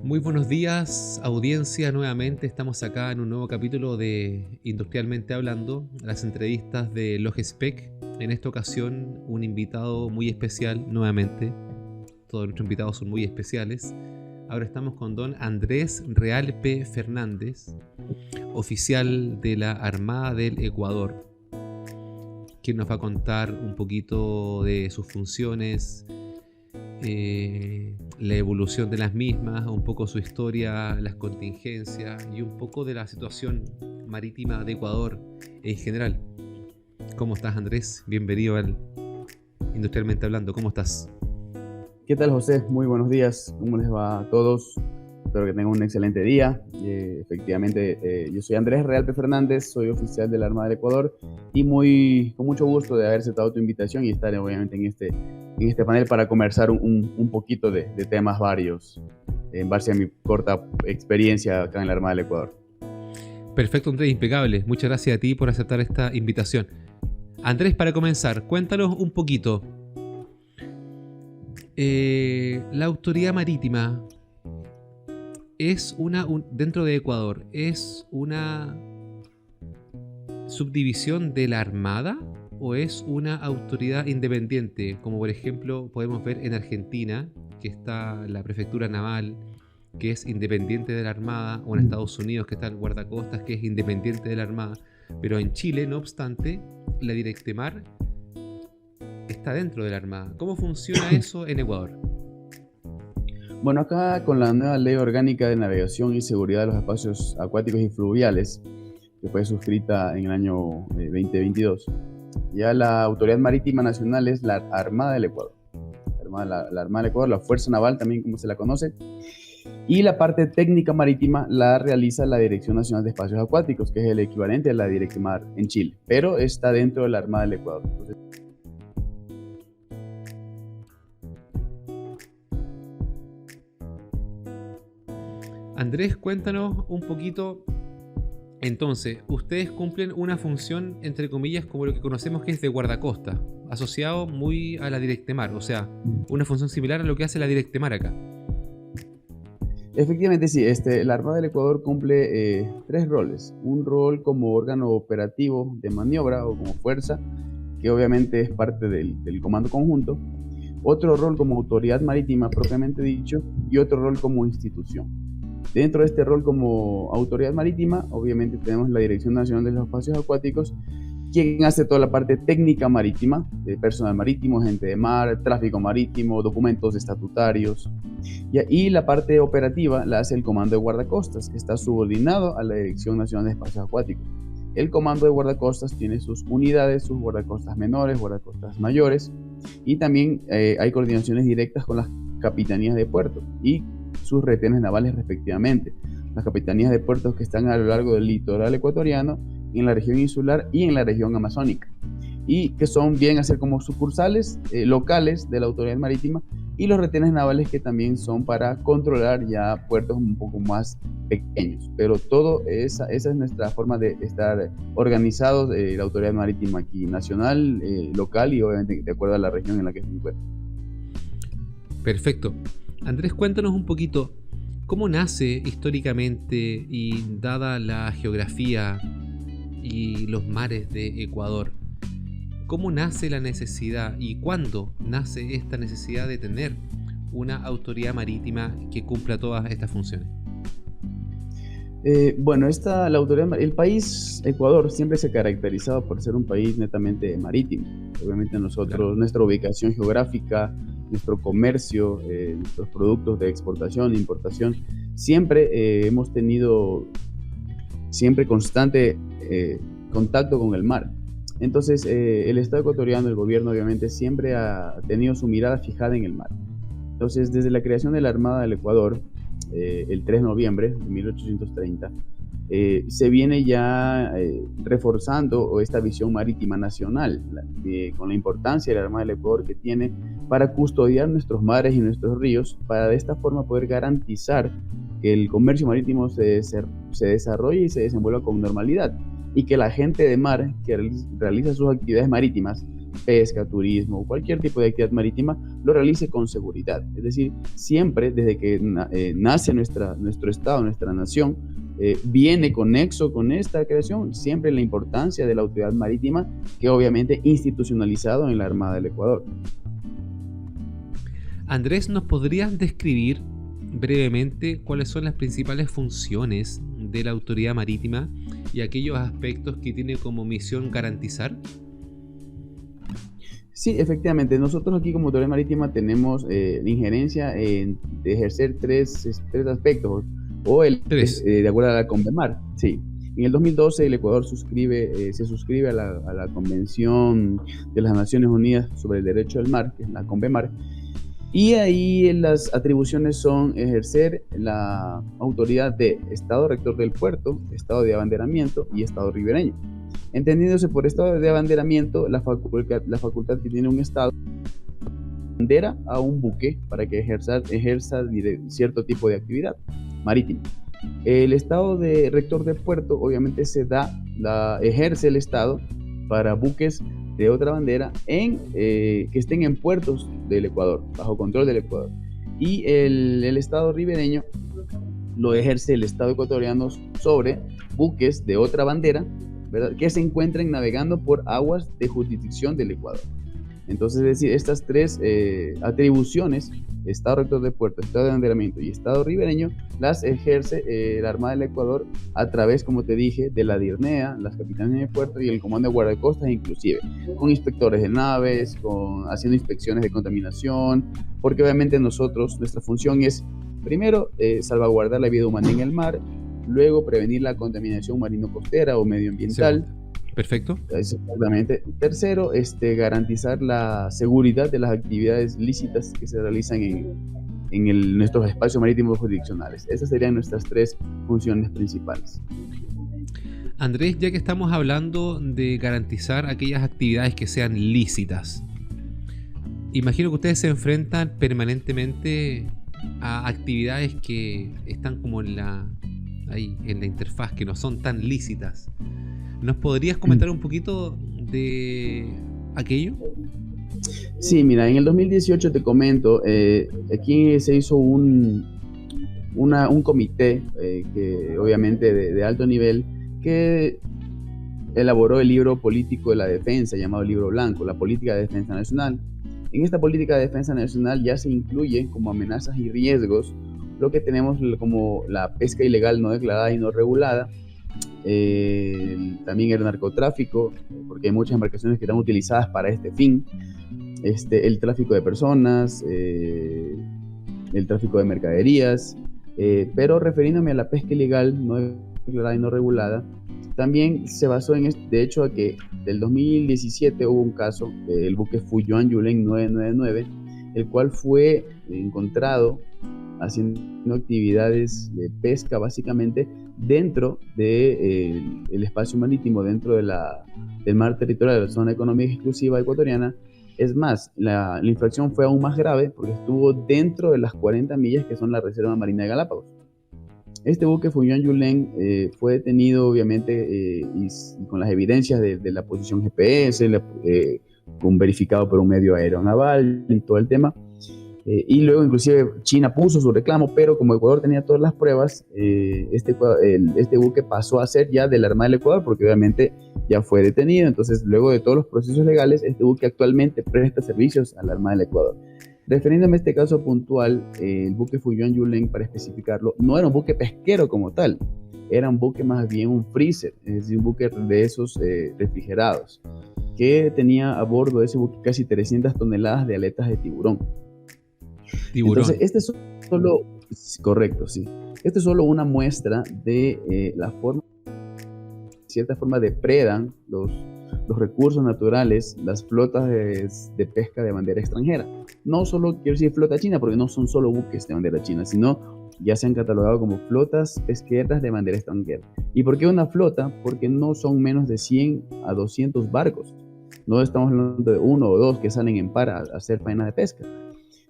Muy buenos días, audiencia. Nuevamente estamos acá en un nuevo capítulo de Industrialmente Hablando, las entrevistas de Logespec. En esta ocasión, un invitado muy especial, nuevamente. Todos nuestros invitados son muy especiales. Ahora estamos con don Andrés Realpe Fernández, oficial de la Armada del Ecuador, quien nos va a contar un poquito de sus funciones, la evolución de las mismas, un poco su historia, las contingencias y un poco de la situación marítima de Ecuador en general. ¿Cómo estás, Andrés? Bienvenido al Industrialmente Hablando. ¿Cómo estás? ¿Qué tal, José? Muy buenos días. ¿Cómo les va a todos? Espero que tengan un excelente día. Efectivamente, yo soy Andrés Realpe Fernández, soy oficial de la Armada del Ecuador y con mucho gusto de haber aceptado tu invitación y estar obviamente en este panel para conversar un poquito de temas varios en base a mi corta experiencia acá en la Armada del Ecuador. Perfecto, Andrés, impecable. Muchas gracias a ti por aceptar esta invitación. Andrés, para comenzar, cuéntanos un poquito. La autoridad marítima es dentro de Ecuador, ¿es una subdivisión de la Armada o es una autoridad independiente? Como por ejemplo podemos ver en Argentina, que está la Prefectura Naval, que es independiente de la Armada, o en Estados Unidos, que está el guardacostas, que es independiente de la Armada. Pero en Chile, no obstante, la Directemar está dentro de la Armada. ¿Cómo funciona eso en Ecuador? Bueno, acá con la nueva Ley Orgánica de Navegación y Seguridad de los Espacios Acuáticos y Fluviales, que fue suscrita en el año 2022, ya la Autoridad Marítima Nacional es la Armada del Ecuador. La Armada del Ecuador, la Fuerza Naval también como se la conoce, y la parte técnica marítima la realiza la Dirección Nacional de Espacios Acuáticos, que es el equivalente a la Directemar en Chile, pero está dentro de la Armada del Ecuador. Entonces, Andrés, cuéntanos un poquito. Entonces, ustedes cumplen una función, entre comillas, como lo que conocemos que es de guardacosta, asociado muy a la Directemar, o sea, una función similar a lo que hace la Directemar acá. efectivamente, sí, la Armada del Ecuador cumple tres roles. Un rol como órgano operativo de maniobra o como fuerza, que obviamente es parte del comando conjunto. Otro rol como autoridad marítima propiamente dicho y otro rol como institución. Dentro de este rol como autoridad marítima, obviamente tenemos la Dirección Nacional de los Espacios Acuáticos, quien hace toda la parte técnica marítima, de personal marítimo, gente de mar, tráfico marítimo, documentos estatutarios. Y la parte operativa la hace el Comando de Guardacostas, que está subordinado a la Dirección Nacional de Espacios Acuáticos. El Comando de Guardacostas tiene sus unidades, sus guardacostas menores, guardacostas mayores, y también hay coordinaciones directas con las capitanías de puerto y sus retenes navales respectivamente. Las capitanías de puertos que están a lo largo del litoral ecuatoriano, en la región insular y en la región amazónica, y que son bien a ser como sucursales locales de la autoridad marítima, y los retenes navales que también son para controlar ya puertos un poco más pequeños. Pero esa es nuestra forma de estar organizados, la autoridad marítima aquí, nacional, local y obviamente de acuerdo a la región en la que se encuentra. Perfecto. Andrés, cuéntanos un poquito cómo nace históricamente y dada la geografía y los mares de Ecuador, cómo nace la necesidad y cuándo nace esta necesidad de tener una autoridad marítima que cumpla todas estas funciones. Bueno, el país Ecuador siempre se ha caracterizado por ser un país netamente marítimo. Obviamente nosotros, nuestra ubicación geográfica, nuestro comercio, nuestros productos de exportación e importación, siempre hemos tenido constante contacto con el mar. Entonces, el Estado ecuatoriano, el gobierno obviamente siempre ha tenido su mirada fijada en el mar. Entonces, desde la creación de la Armada del Ecuador, el 3 de noviembre de 1830, se viene ya reforzando esta visión marítima nacional, con la importancia de la Armada del Ecuador que tiene para custodiar nuestros mares y nuestros ríos, para de esta forma poder garantizar que el comercio marítimo se desarrolle y se desenvuelva con normalidad, y que la gente de mar que realiza sus actividades marítimas pesca, turismo, cualquier tipo de actividad marítima, lo realice con seguridad. Es decir, siempre desde que nace nuestro Estado, nuestra nación, viene conexo con esta creación, siempre la importancia de la autoridad marítima, que obviamente institucionalizado en la Armada del Ecuador. Andrés, ¿nos podrías describir brevemente cuáles son las principales funciones de la autoridad marítima y aquellos aspectos que tiene como misión garantizar? Sí, efectivamente, nosotros aquí como autoridad marítima tenemos la injerencia de ejercer tres aspectos, o Tres. de acuerdo a la CONVEMAR. Sí. En el 2012 el Ecuador se suscribe a la Convención de las Naciones Unidas sobre el Derecho al Mar, que es la CONVEMAR, y ahí las atribuciones son ejercer la autoridad de Estado rector del puerto, Estado de abanderamiento y Estado ribereño. Entendiéndose por Estado de abanderamiento la facultad que tiene un Estado bandera a un buque para que ejerza cierto tipo de actividad marítima. El Estado de rector del puerto obviamente ejerce el Estado para buques de otra bandera que estén en puertos del Ecuador, bajo control del Ecuador. Y el Estado ribereño lo ejerce el Estado ecuatoriano sobre buques de otra bandera, ¿verdad?, que se encuentren navegando por aguas de jurisdicción del Ecuador. Entonces, es decir, estas tres atribuciones, Estado rector de puerto, Estado de abanderamiento y Estado ribereño, las ejerce la Armada del Ecuador a través, como te dije, de la DIRNEA, las capitanías de puerto y el Comando de Guardacostas, inclusive, con inspectores de naves, haciendo inspecciones de contaminación, porque obviamente nuestra función es, primero, salvaguardar la vida humana en el mar, luego prevenir la contaminación marino-costera o medioambiental. Segundo. Perfecto. Exactamente. Tercero, garantizar la seguridad de las actividades lícitas que se realizan en nuestros espacios marítimos jurisdiccionales. Esas serían nuestras tres funciones principales. Andrés, ya que estamos hablando de garantizar aquellas actividades que sean lícitas, imagino que ustedes se enfrentan permanentemente a actividades que están como en la interfaz, que no son tan lícitas. ¿Nos podrías comentar un poquito de aquello? Sí, mira, en el 2018 te comento, aquí se hizo un comité que obviamente de alto nivel, que elaboró el libro político de la defensa, llamado Libro Blanco, la política de defensa nacional. En esta política de defensa nacional ya se incluye como amenazas y riesgos lo que tenemos como la pesca ilegal no declarada y no regulada, también el narcotráfico, porque hay muchas embarcaciones que están utilizadas para este fin, el tráfico de personas, el tráfico de mercaderías, pero refiriéndome a la pesca ilegal no declarada y no regulada, también se basó de hecho, a que del 2017 hubo un caso del buque Fuyuan Yulén 999, el cual fue encontrado haciendo actividades de pesca básicamente dentro del espacio marítimo, dentro del mar territorial de la zona económica exclusiva ecuatoriana. Es más, la infracción fue aún más grave porque estuvo dentro de las 40 millas que son la Reserva Marina de Galápagos. Este buque Fuyuan Yulén fue detenido obviamente y con las evidencias de la posición GPS, verificado por un medio aeronaval y todo el tema. Y luego inclusive China puso su reclamo, pero como Ecuador tenía todas las pruebas, este buque pasó a ser ya de la Armada del Ecuador, porque obviamente ya fue detenido. Entonces, luego de todos los procesos legales, este buque actualmente presta servicios a la Armada del Ecuador. Refiriéndome a este caso puntual, el buque Fuyuan Yulén, para especificarlo, no era un buque pesquero como tal, era un buque más bien un freezer, es decir, un buque de esos refrigerados, que tenía a bordo de ese buque casi 300 toneladas de aletas de tiburón. Entonces, este es solo, correcto, sí. Este es solo una muestra de la forma, de cierta forma, depredan los recursos naturales, las flotas de pesca de bandera extranjera. No solo quiero decir flota china, porque no son solo buques de bandera china, sino ya se han catalogado como flotas pesqueras de bandera extranjera. ¿Y por qué una flota? Porque no son menos de 100 a 200 barcos. No estamos hablando de uno o dos que salen en par a hacer faenas de pesca.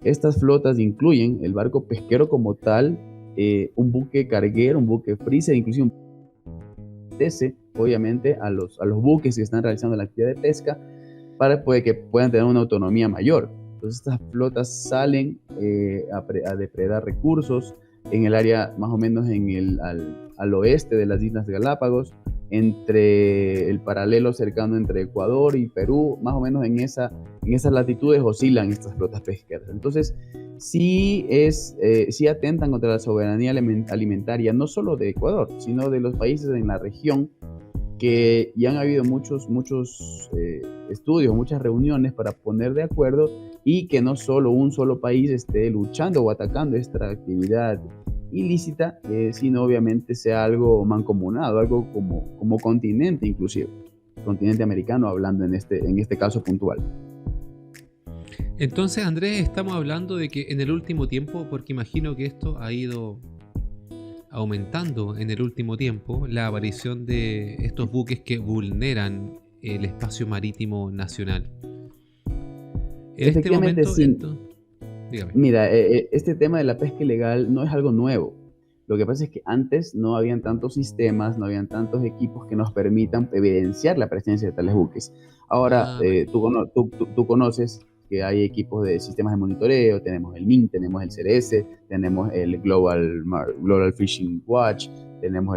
Estas flotas incluyen el barco pesquero como tal, un buque carguero, un buque freezer, inclusive un obviamente a los buques que están realizando la actividad de pesca, para que puedan tener una autonomía mayor. Entonces estas flotas salen a depredar recursos en el área más o menos al oeste de las Islas Galápagos, entre el paralelo cercano entre Ecuador y Perú, más o menos en esas latitudes oscilan estas flotas pesqueras. Entonces, sí atentan contra la soberanía alimentaria, no solo de Ecuador, sino de los países en la región, que ya han habido muchos estudios, muchas reuniones para poner de acuerdo y que no solo un solo país esté luchando o atacando esta actividad ilícita, sino obviamente sea algo mancomunado, algo como continente inclusive, continente americano hablando en este caso puntual. Entonces, Andrés, estamos hablando de que en el último tiempo, porque imagino que esto ha ido aumentando en el último tiempo, la aparición de estos buques que vulneran el espacio marítimo nacional. En este momento, sí. Dígame. Mira, este tema de la pesca ilegal no es algo nuevo. Lo que pasa es que antes no habían tantos sistemas, no habían tantos equipos que nos permitan evidenciar la presencia de tales buques. Ahora, tú conoces que hay equipos de sistemas de monitoreo, tenemos el MIN, tenemos el CRS, tenemos el Global Fishing Watch, tenemos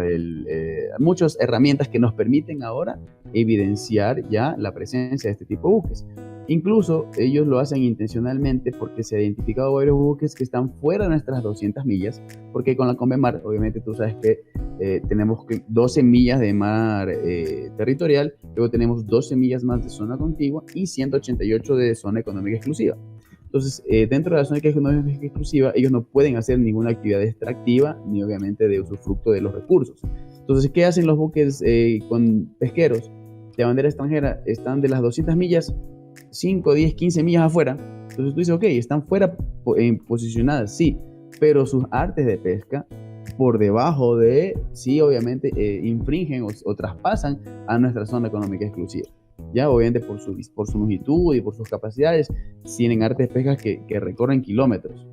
muchas herramientas que nos permiten ahora evidenciar ya la presencia de este tipo de buques. Incluso ellos lo hacen intencionalmente porque se ha identificado varios buques que están fuera de nuestras 200 millas, porque con la Convemar, obviamente tú sabes que tenemos 12 millas de mar territorial, luego tenemos 12 millas más de zona contigua y 188 de zona económica exclusiva. Entonces, dentro de la zona económica exclusiva, ellos no pueden hacer ninguna actividad extractiva ni obviamente de usufructo de los recursos. Entonces, ¿qué hacen los buques con pesqueros de bandera extranjera? Están de las 200 millas, 5, 10, 15 millas afuera. Entonces tú dices, ok, están fuera posicionadas, sí, pero sus artes de pesca por debajo sí, obviamente infringen o traspasan a nuestra zona económica exclusiva. Ya, obviamente por su longitud y por sus capacidades, tienen artes de pesca que recorren kilómetros.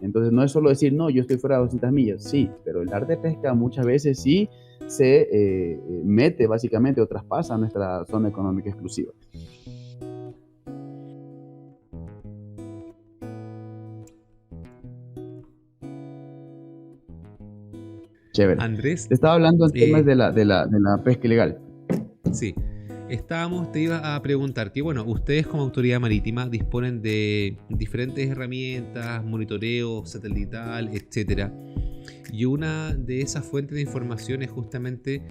Entonces no es solo decir, no, yo estoy fuera de 200 millas, sí, pero el arte de pesca muchas veces sí se mete básicamente o traspasa a nuestra zona económica exclusiva. Chévere. Andrés, te estaba hablando en temas de la pesca ilegal. Sí, te iba a preguntar que, bueno, ustedes como autoridad marítima disponen de diferentes herramientas, monitoreo satelital, etcétera. Y una de esas fuentes de información es justamente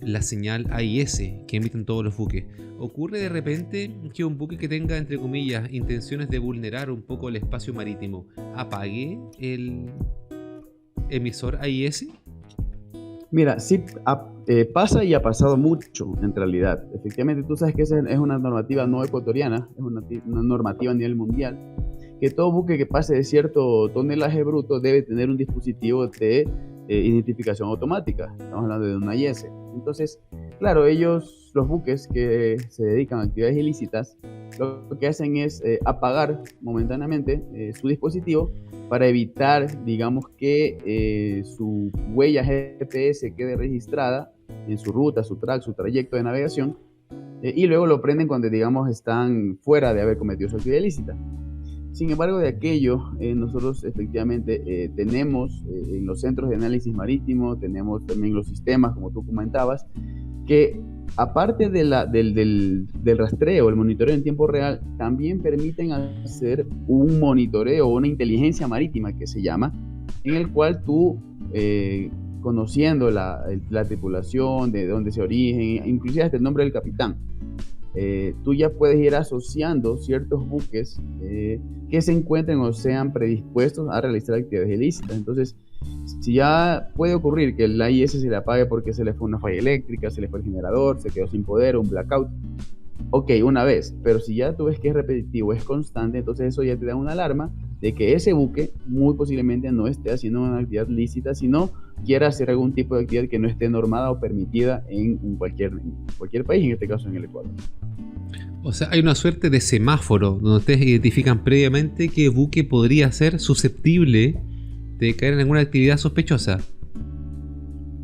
la señal AIS que emiten todos los buques. ¿Ocurre de repente que un buque que tenga, entre comillas, intenciones de vulnerar un poco el espacio marítimo apague el emisor AIS? Mira, sí pasa y ha pasado mucho en realidad. Efectivamente, tú sabes que esa es una normativa no ecuatoriana, es una normativa a nivel mundial, que todo buque que pase de cierto tonelaje bruto debe tener un dispositivo de identificación automática. Estamos hablando de una AIS. Entonces, claro, los buques que se dedican a actividades ilícitas, lo que hacen es apagar momentáneamente su dispositivo para evitar, digamos, que su huella GPS quede registrada en su ruta, su track, su trayecto de navegación, y luego lo prenden cuando, digamos, están fuera de haber cometido su actividad ilícita. Sin embargo, de aquello, nosotros efectivamente tenemos en los centros de análisis marítimo, tenemos también los sistemas, como tú comentabas, que aparte del rastreo, el monitoreo en tiempo real, también permiten hacer un monitoreo, una inteligencia marítima que se llama, en el cual tú, conociendo la tripulación, de dónde se origen, inclusive hasta el nombre del capitán, tú ya puedes ir asociando ciertos buques que se encuentren o sean predispuestos a realizar actividades ilícitas. Entonces, si ya puede ocurrir que el AIS se le apague porque se le fue una falla eléctrica, se le fue el generador, se quedó sin poder, un blackout, ok, una vez, pero si ya tú ves que es repetitivo, es constante, entonces eso ya te da una alarma de que ese buque muy posiblemente no esté haciendo una actividad lícita, sino quiera hacer algún tipo de actividad que no esté normada o permitida en cualquier país, en este caso en el Ecuador. O sea, hay una suerte de semáforo donde ustedes identifican previamente qué buque podría ser susceptible de caer en alguna actividad sospechosa.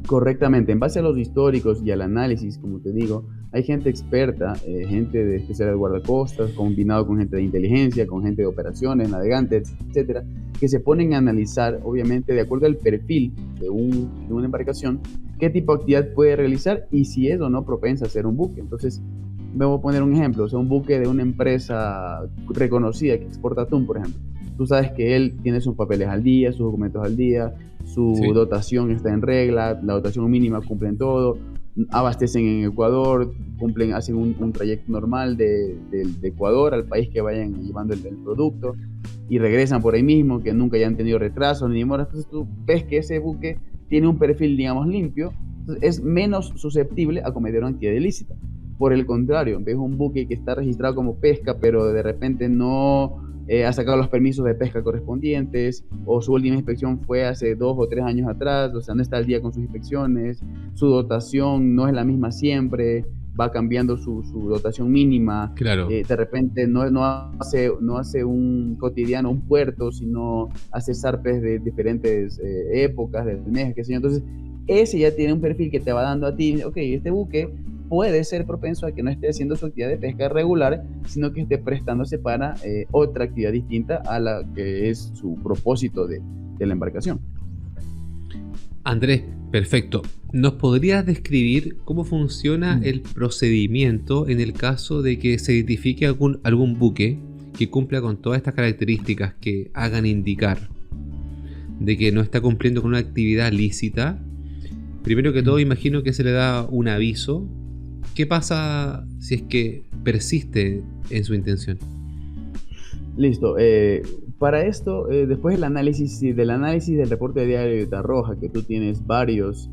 Correctamente, en base a los históricos y al análisis, como te digo, hay gente experta, gente de especial de guardacostas, combinado con gente de inteligencia, con gente de operaciones, navegantes, etcétera, que se ponen a analizar, obviamente, de acuerdo al perfil de una embarcación, qué tipo de actividad puede realizar y si es o no propensa a ser un buque. Entonces, me voy a poner un ejemplo, o sea, un buque de una empresa reconocida que exporta atún, por ejemplo. Tú sabes que él tiene sus papeles al día, sus documentos al día, su Sí. dotación está en regla, la dotación mínima cumplen todo, abastecen en Ecuador, hacen un trayecto normal de Ecuador al país que vayan llevando el producto y regresan por ahí mismo, que nunca hayan tenido retrasos ni demoras. Entonces tú ves que ese buque tiene un perfil, digamos, limpio, entonces es menos susceptible a cometer una actividad ilícita. Por el contrario, ves un buque que está registrado como pesca, pero de repente no ha sacado los permisos de pesca correspondientes, o su última inspección fue hace 2 o 3 años atrás, o sea, no está al día con sus inspecciones, su dotación no es la misma siempre, va cambiando su dotación mínima, Claro. de repente no hace un cotidiano, un puerto, sino hace zarpes de diferentes épocas del mes, qué sé yo. Entonces, ese ya tiene un perfil que te va dando a ti, ok, este buque puede ser propenso a que no esté haciendo su actividad de pesca regular, sino que esté prestándose para otra actividad distinta a la que es su propósito de la embarcación. Andrés, perfecto. ¿Nos podrías describir cómo funciona el procedimiento en el caso de que se identifique algún buque que cumpla con todas estas características que hagan indicar de que no está cumpliendo con una actividad lícita? Primero que todo, imagino que se le da un aviso. ¿Qué pasa si es que persiste en su intención? Listo. Para esto, después del análisis del reporte de diario de Yuta Roja, que tú tienes varios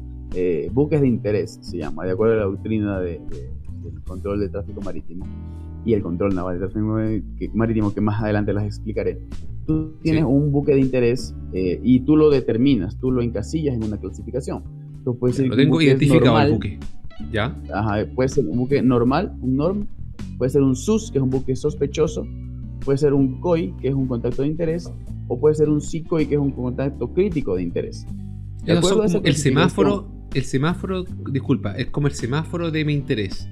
buques de interés, se llama, de acuerdo a la doctrina del control de tráfico marítimo y el control naval de tráfico marítimo, que más adelante las explicaré. Tú tienes un buque de interés y tú lo determinas, tú lo encasillas en una clasificación. Entonces, puede ser Lo tengo identificado normal, el buque. ¿Ya? Ajá, puede ser un buque normal, un norm, puede ser un sus, que es un buque sospechoso, puede ser un COI, que es un contacto de interés, o puede ser un SICOI, que es un contacto crítico de interés. De acuerdo a esa el semáforo, disculpa, es como el semáforo de mi interés.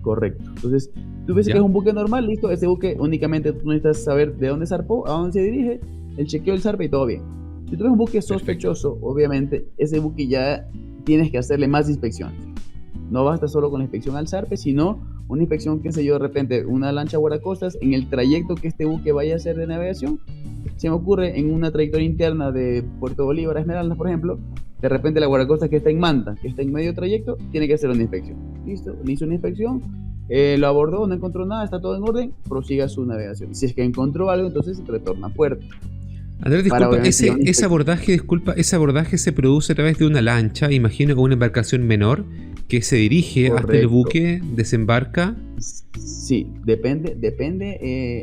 Correcto. Entonces, tú ves que es un buque normal, listo, ese buque únicamente tú necesitas saber de dónde zarpó, a dónde se dirige, el chequeo del zarpe y todo bien. Si tú ves un buque sospechoso, obviamente, ese buque ya tienes que hacerle más inspecciones. No basta solo con la inspección al zarpe, sino una inspección, qué sé yo, de repente una lancha guardacostas en el trayecto que este buque vaya a hacer de navegación. Se me ocurre en una trayectoria interna de Puerto Bolívar a Esmeraldas, por ejemplo, de repente la guardacostas que está en Manta, que está en medio trayecto, tiene que hacer una inspección. Listo, le hizo una inspección, lo abordó, no encontró nada, está todo en orden, prosiga su navegación. Si es que encontró algo, entonces retorna a puerto. Andrés, disculpa, ese abordaje se produce a través de una lancha, imagino, o una embarcación menor que se dirige hasta el buque, desembarca. Sí, depende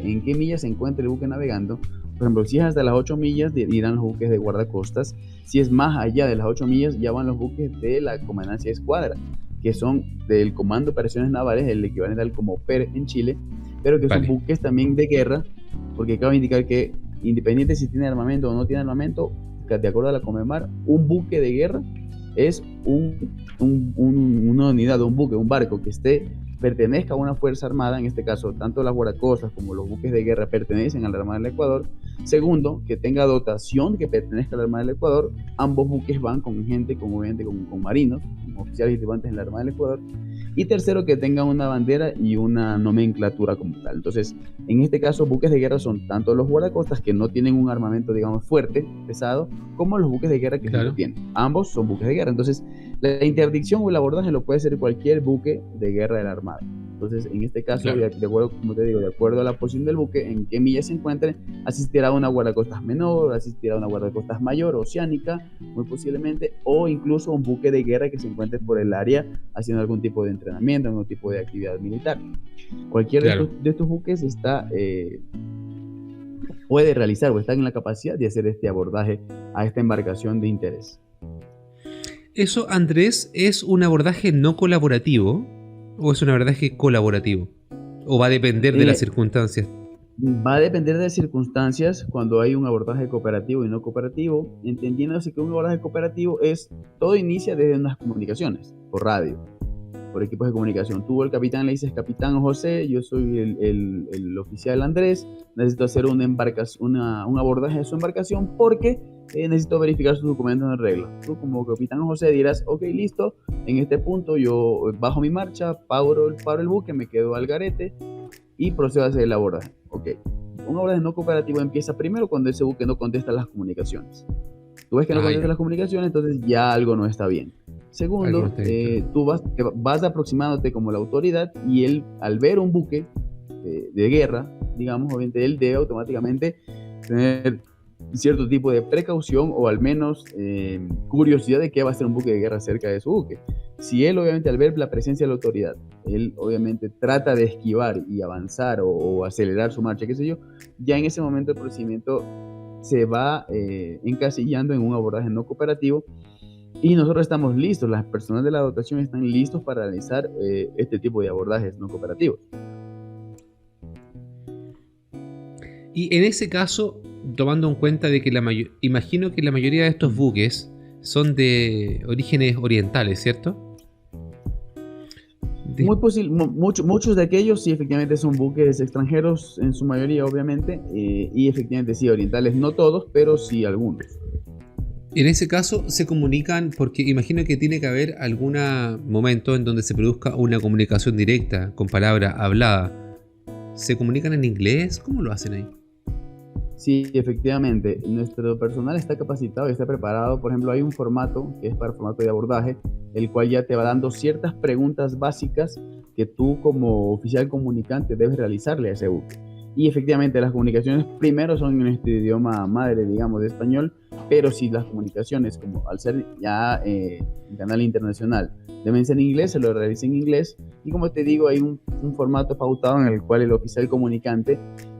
en qué millas se encuentra el buque navegando. Por ejemplo, si es hasta las 8 millas, irán los buques de guardacostas. Si es más allá de las 8 millas, ya van los buques de la Comandancia de Escuadra, que son del Comando de Operaciones Navales, el equivalente al COMOPER en Chile, pero que son buques también de guerra, porque cabe indicar que independiente si tiene armamento o no tiene armamento, de acuerdo a la Comemar, un buque de guerra es una unidad, un buque, un barco que pertenezca a una fuerza armada. En este caso, tanto las guardacostas como los buques de guerra pertenecen a la Armada del Ecuador. Segundo, que tenga dotación que pertenezca a la Armada del Ecuador. Ambos buques van con gente, con marinos, con oficiales y tripulantes en la Armada del Ecuador. Y tercero, que tenga una bandera y una nomenclatura como tal. Entonces, en este caso, buques de guerra son tanto los guardacostas, que no tienen un armamento, digamos, fuerte, pesado, como los buques de guerra que sí lo tienen. Ambos son buques de guerra. Entonces, la interdicción o el abordaje lo puede hacer cualquier buque de guerra de la Armada. Entonces, en este caso, de acuerdo, como te digo, de acuerdo a la posición del buque, en qué millas se encuentre, asistirá a una guardacostas menor, asistirá a una guardacostas mayor, oceánica, muy posiblemente, o incluso un buque de guerra que se encuentre por el área haciendo algún tipo de entrenamiento, algún tipo de actividad militar. Cualquiera de estos buques puede realizar o está en la capacidad de hacer este abordaje a esta embarcación de interés. ¿Eso, Andrés, es un abordaje no colaborativo o es un abordaje colaborativo? ¿O va a depender de las circunstancias? Va a depender de las circunstancias cuando hay un abordaje cooperativo y no cooperativo, entendiéndose que un abordaje cooperativo todo inicia desde unas comunicaciones, por radio. por equipos de comunicación. Tú, el capitán, le dices: capitán José, yo soy el oficial Andrés, necesito hacer un abordaje de su embarcación porque necesito verificar sus documentos en regla. Tú, como capitán José, dirás: ok, listo, en este punto yo bajo mi marcha, paro el buque, me quedo al garete y procedo a hacer el abordaje. Ok, un abordaje no cooperativo empieza primero cuando ese buque no contesta las comunicaciones. Tú ves que no contesta las comunicaciones, entonces ya algo no está bien. Segundo, tú vas aproximándote como la autoridad, y él, al ver un buque de guerra, digamos, obviamente él debe automáticamente tener cierto tipo de precaución, o al menos curiosidad de qué va a ser un buque de guerra cerca de su buque. Si él, obviamente, al ver la presencia de la autoridad, él obviamente trata de esquivar y avanzar o acelerar su marcha, qué sé yo, ya en ese momento el procedimiento se va encasillando en un abordaje no cooperativo, y nosotros estamos listos, las personas de la dotación están listos para realizar este tipo de abordajes no cooperativos. Y en ese caso, tomando en cuenta de que imagino que la mayoría de estos buques son de orígenes orientales, ¿cierto? Muy posible, muchos de aquellos sí, efectivamente, son buques extranjeros en su mayoría, obviamente, y efectivamente sí, orientales, no todos, pero sí algunos. En ese caso se comunican, porque imagino que tiene que haber algún momento en donde se produzca una comunicación directa con palabra hablada. ¿Se comunican en inglés? ¿Cómo lo hacen ahí? Sí, efectivamente, nuestro personal está capacitado y está preparado. Por ejemplo, hay un formato que es para formato de abordaje, el cual ya te va dando ciertas preguntas básicas que tú, como oficial comunicante, debes realizarle a ese buque. Y efectivamente, las comunicaciones primero son en nuestro idioma madre, digamos, de español, pero si las comunicaciones, como al ser ya un canal internacional, deben ser en inglés, se lo realiza en inglés. Y como te digo, hay un formato pautado en el cual el oficial comunicante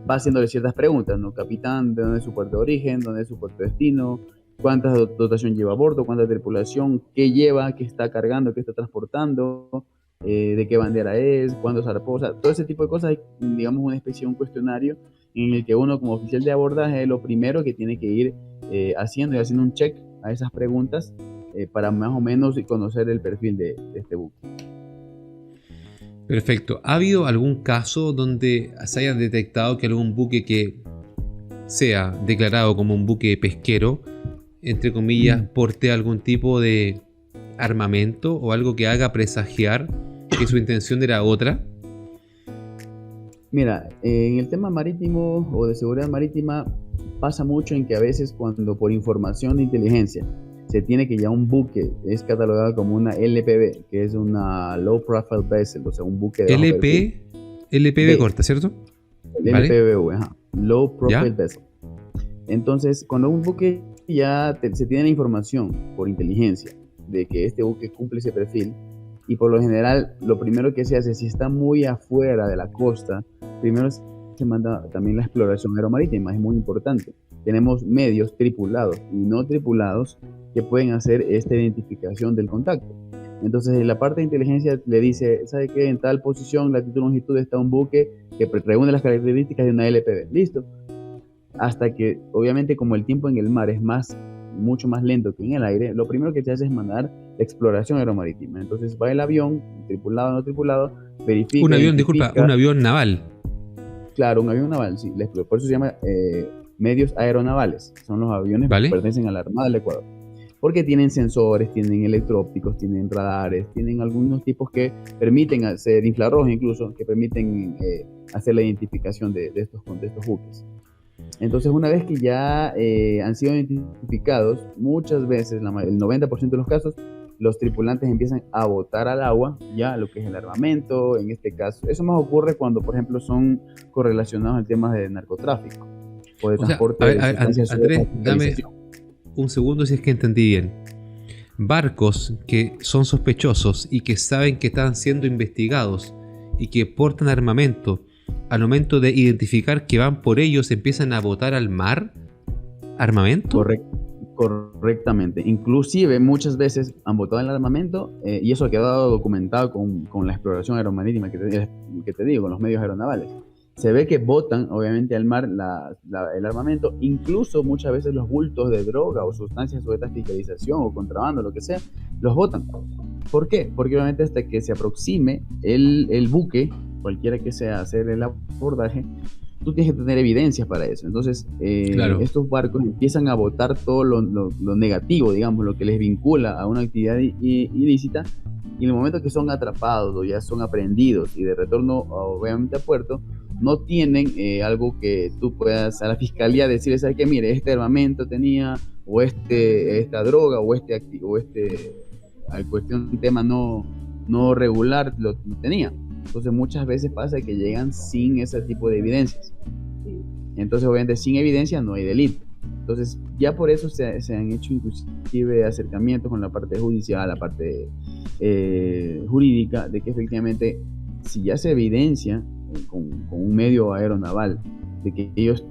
va haciéndole ciertas preguntas, ¿no? Capitán, ¿de dónde es su puerto de origen? ¿Dónde es su puerto de destino? ¿Cuánta dotación lleva a bordo? ¿Cuánta tripulación? ¿Qué lleva? ¿Qué está cargando? ¿Qué está transportando? ¿De qué bandera es? ¿Cuándo zarpó? O sea, todo ese tipo de cosas. Hay, digamos, una especie de un cuestionario en el que uno, como oficial de abordaje, es lo primero que tiene que ir haciendo un check a esas preguntas para más o menos conocer el perfil de este buque. Perfecto. ¿Ha habido algún caso donde se haya detectado que algún buque que sea declarado como un buque pesquero, entre comillas, porte algún tipo de armamento o algo que haga presagiar que su intención era otra? Mira, en el tema marítimo o de seguridad marítima pasa mucho en que a veces, cuando por información de inteligencia se tiene que ya un buque es catalogado como una LPV, que es una Low Profile Vessel, o sea, un buque de bajo perfil. LPV corta, ¿cierto? ¿Vale? LPV, ajá, Low Profile Vessel. Entonces, cuando un buque ya se tiene la información por inteligencia de que este buque cumple ese perfil, y por lo general lo primero que se hace, si está muy afuera de la costa, primero se manda también la exploración aeromarítima. Es muy importante. Tenemos medios tripulados y no tripulados que pueden hacer esta identificación del contacto. Entonces, la parte de inteligencia le dice: ¿sabe qué? En tal posición, latitud, longitud, está un buque que reúne las características de una LPV. Listo. Hasta que, obviamente, como el tiempo en el mar es mucho más lento que en el aire, lo primero que se hace es mandar la exploración aeromarítima. Entonces va el avión, tripulado o no tripulado, verifica. Un avión, disculpa, un avión naval. Claro, un avión naval, sí. Por eso se llama medios aeronavales. Son los aviones que pertenecen a la Armada del Ecuador. Porque tienen sensores, tienen electróopticos, tienen radares, tienen algunos tipos que permiten hacer infrarrojos, incluso, que permiten hacer la identificación de estos buques. Entonces, una vez que ya han sido identificados, muchas veces, el 90% de los casos, los tripulantes empiezan a botar al agua ya lo que es el armamento. En este caso, eso más ocurre cuando, por ejemplo, son correlacionados al tema de narcotráfico o de transporte de sustancias. Andrés, dame un segundo si es que entendí bien. Barcos que son sospechosos y que saben que están siendo investigados y que portan armamento, al momento de identificar que van por ellos, empiezan a botar al mar armamento. Correctamente. Inclusive muchas veces han botado el armamento y eso ha quedado documentado con la exploración aeromarítima que te digo, con los medios aeronavales. Se ve que botan, obviamente, al mar el armamento, incluso muchas veces los bultos de droga o sustancias sujetas a fiscalización o contrabando, lo que sea, los botan. ¿Por qué? Porque obviamente hasta que se aproxime el buque, cualquiera que sea hacer el abordaje, tú tienes que tener evidencias para eso. Entonces, Claro. estos barcos empiezan a botar todo lo negativo, digamos, lo que les vincula a una actividad ilícita, y en el momento que son atrapados o ya son aprehendidos y de retorno, obviamente, a puerto, no tienen algo que tú puedas a la fiscalía decirle, ¿sabes qué? Mire, este armamento tenía, o esta droga, o al cuestión un tema no regular lo tenía. Entonces muchas veces pasa que llegan sin ese tipo de evidencias. Entonces obviamente sin evidencia no hay delito. Entonces ya por eso se han hecho inclusive acercamientos con la parte judicial, la parte jurídica, de que efectivamente si ya se evidencia con un medio aeronaval de que ellos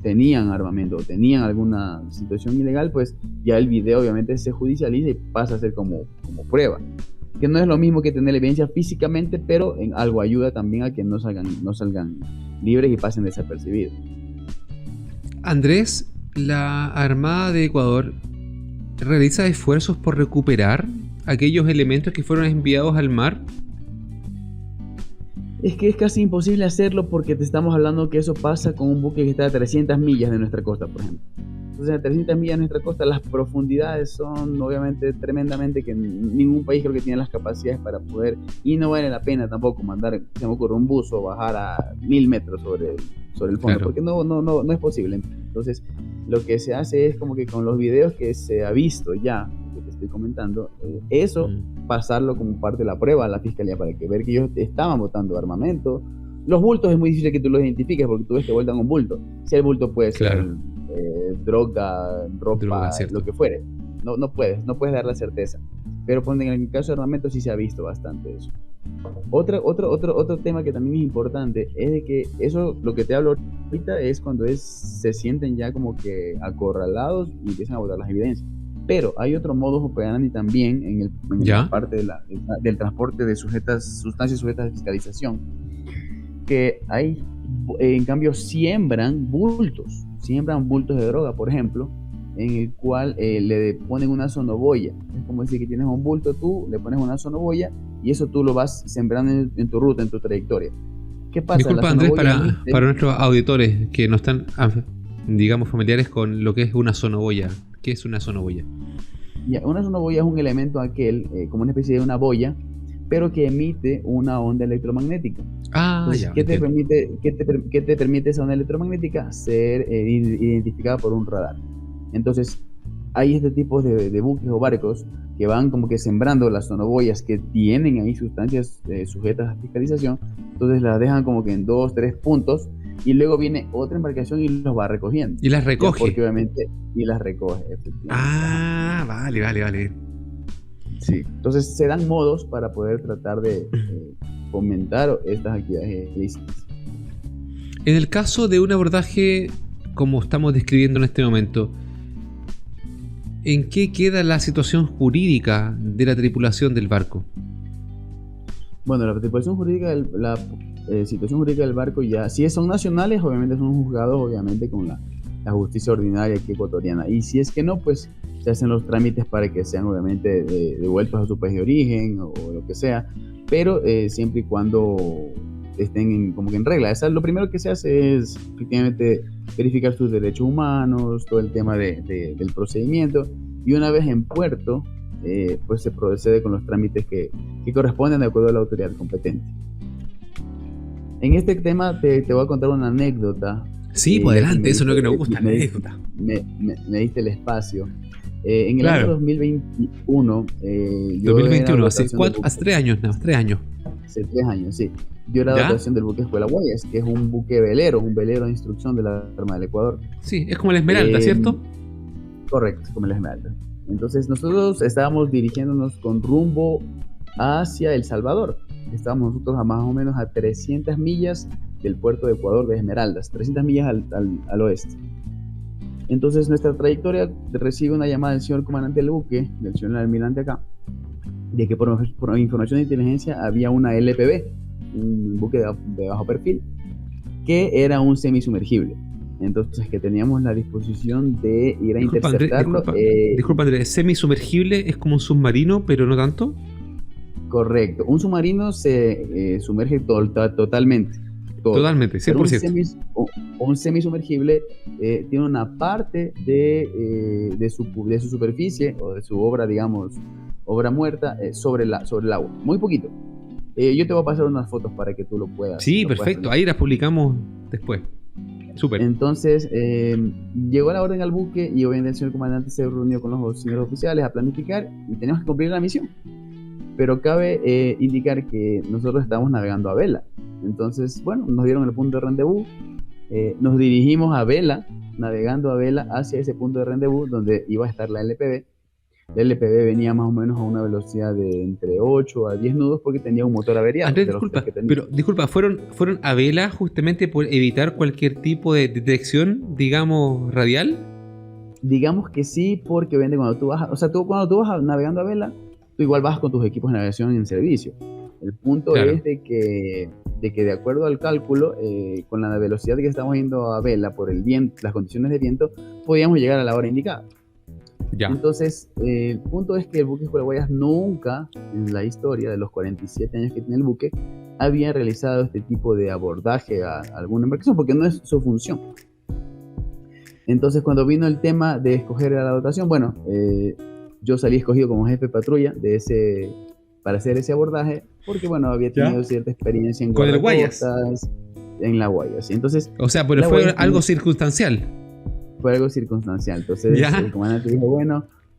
tenían armamento o tenían alguna situación ilegal, pues ya el video obviamente se judicializa y pasa a ser como prueba. Que no es lo mismo que tener evidencia físicamente, pero en algo ayuda también a que no salgan libres y pasen desapercibidos. Andrés, la Armada de Ecuador realiza esfuerzos por recuperar aquellos elementos que fueron enviados al mar. Es que es casi imposible hacerlo porque te estamos hablando que eso pasa con un buque que está a 300 millas de nuestra costa, por ejemplo. Entonces, a 300 millas de nuestra costa, las profundidades son obviamente tremendamente que ningún país creo que tiene las capacidades para poder, y no vale la pena tampoco mandar, se me ocurre, un buzo bajar a 1000 metros sobre el fondo, claro, porque no es posible. Entonces, lo que se hace es como que con los videos que se ha visto ya, que te estoy comentando, eso pasarlo como parte de la prueba a la fiscalía para que ver que ellos estaban botando armamento. Los bultos es muy difícil que tú los identifiques porque tú ves que vueltan un bulto. Si el bulto puede ser droga, ropa, lo que fuere. No puedes dar la certeza. Pero en el caso de armamento sí se ha visto bastante eso. Otro tema que también es importante es de que eso, lo que te hablo ahorita, es cuando se sienten ya como que acorralados y empiezan a botar las evidencias. Pero hay otro modus operandi también en la parte del transporte de sustancias sujetas a fiscalización, que hay, en cambio, siembran bultos de droga, por ejemplo, en el cual le ponen una sonoboya. Es como decir que tienes un bulto, tú le pones una sonoboya y eso tú lo vas sembrando en tu ruta, en tu trayectoria. ¿Qué pasa? Disculpa, Andrés, para nuestros auditores que no están, digamos, familiares con lo que es una sonoboya. ¿Qué es una sonoboya? Una sonoboya es un elemento como una especie de una boya, pero que emite una onda electromagnética. Entonces, ¿qué te permite esa onda electromagnética? Ser identificada por un radar. Entonces, hay este tipo de buques o barcos que van como que sembrando las sonoboyas que tienen ahí sustancias sujetas a fiscalización. Entonces las dejan como que en 2, 3 puntos y luego viene otra embarcación y los va recogiendo. Y las recoge. Porque obviamente, y las recoge. Vale. Sí, entonces se dan modos para poder tratar de fomentar estas actividades ilícitas. En el caso de un abordaje como estamos describiendo en este momento, ¿en qué queda la situación jurídica de la tripulación del barco? Bueno, la tripulación jurídica, la situación jurídica del barco, ya, si son nacionales, obviamente son juzgados, obviamente, con la justicia ordinaria aquí ecuatoriana. Y si es que no, pues se hacen los trámites para que sean, obviamente, devueltos a su país de origen o lo que sea, pero siempre y cuando estén como que en regla. Lo primero que se hace es, efectivamente, verificar sus derechos humanos, todo el tema del procedimiento, y una vez en puerto, pues se procede con los trámites que corresponden de acuerdo a la autoridad competente. En este tema te voy a contar una anécdota. Sí, pues adelante, eso es lo que nos gusta, la anécdota. Me diste el espacio. En el año 2021, 2021, hace 3 años, ¿no? 3 años. Hace 3 años, sí. Yo era la adaptación del buque Escuela Guayas, que es un buque velero, un velero de instrucción de la Armada del Ecuador. Sí, es como el Esmeralda, ¿cierto? Correcto, como el Esmeralda. Entonces nosotros estábamos dirigiéndonos con rumbo hacia El Salvador. Estábamos nosotros a más o menos a 300 millas del puerto de Ecuador de Esmeraldas, 300 millas al oeste. Entonces nuestra trayectoria recibe una llamada del señor comandante del buque, del señor almirante acá, de que por información de inteligencia había una LPB, un buque de bajo perfil, que era un semisumergible. Entonces que teníamos la disposición de ir a interceptarlo. Disculpa, Andrés, semisumergible es como un submarino, pero no tanto. Correcto. Un submarino se sumerge totalmente. Todo. Totalmente, 100%. Pero un semisumergible tiene una parte de su superficie o de su obra, digamos, obra muerta sobre el agua. Muy poquito. Yo te voy a pasar unas fotos para que tú lo puedas. Sí, perfecto. Ahí las publicamos después. Súper. Entonces, llegó la orden al buque y obviamente el señor comandante se reunió con los señores oficiales a planificar y teníamos que cumplir la misión. Pero cabe indicar que nosotros estábamos navegando a vela. Entonces, bueno, nos dieron el punto de rendezvous, nos dirigimos a vela, navegando a vela hacia ese punto de rendezvous donde iba a estar la LPB. La LPB venía más o menos a una velocidad de entre 8 a 10 nudos porque tenía un motor averiado. Andrés, disculpa, ¿fueron a vela justamente por evitar cualquier tipo de detección, digamos, radial? Digamos que sí, porque cuando tú vas navegando a vela, tú igual vas con tus equipos de navegación en servicio. El punto es de que de acuerdo al cálculo, con la velocidad que estamos yendo a vela por el viento, las condiciones de viento, podíamos llegar a la hora indicada. Ya. Entonces, el punto es que el buque Escuela nunca, en la historia de los 47 años que tiene el buque, había realizado este tipo de abordaje a alguna embarcación, porque no es su función. Entonces, cuando vino el tema de escoger a la dotación, yo salí escogido como jefe de patrulla para hacer ese abordaje, porque había tenido cierta experiencia en guardacostas, en la Guayas. Entonces, o sea, pero fue algo circunstancial. Fue algo circunstancial. Entonces, el comandante dijo,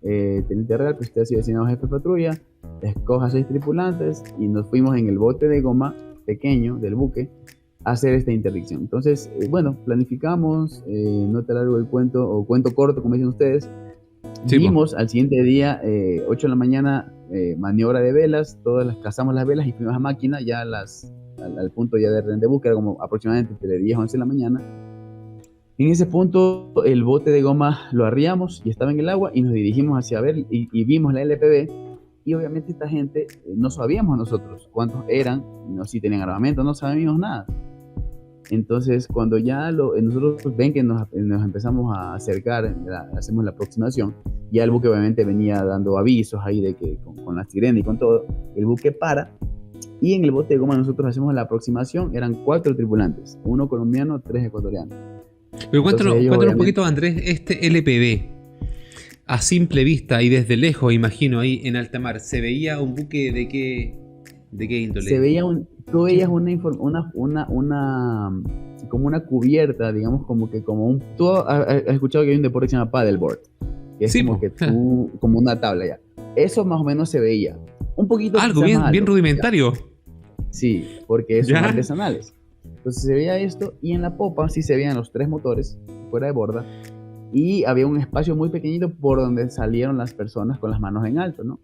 teniente real, pues usted ha sido designado jefe de patrulla, escoja 6 tripulantes, y nos fuimos en el bote de goma pequeño del buque a hacer esta interdicción. Entonces, planificamos, no te alargo el cuento, o cuento corto, como dicen ustedes. Vimos al siguiente día, 8 de la mañana, maniobra de velas, cazamos las velas y fuimos a máquina ya al punto ya de rendezvous, que era como aproximadamente entre 10 a 11 de la mañana. En ese punto el bote de goma lo arriamos y estaba en el agua y nos dirigimos hacia ver y vimos la LPB, y obviamente esta gente no sabíamos nosotros cuántos eran, si tenían armamento, no sabíamos nada. Entonces, cuando ya nosotros ven que nos empezamos a acercar, hacemos la aproximación, ya el buque obviamente venía dando avisos ahí de que con la sirena y con todo, el buque para, y en el bote de goma nosotros hacemos la aproximación, eran 4 tripulantes, 1 colombiano, 3 ecuatorianos. Pero cuéntanos un poquito, Andrés, este LPB, a simple vista y desde lejos, imagino, ahí en alta mar, ¿se veía un buque de qué índole? Se veía tú veías como una cubierta, digamos, tú has escuchado que hay un deporte que se llama paddleboard, que es como una tabla ya. Eso más o menos se veía. Un poquito algo bien rudimentario. Sí, porque son artesanales. Entonces se veía esto, y en la popa sí se veían los 3 motores fuera de borda, y había un espacio muy pequeñito por donde salieron las personas con las manos en alto, ¿no?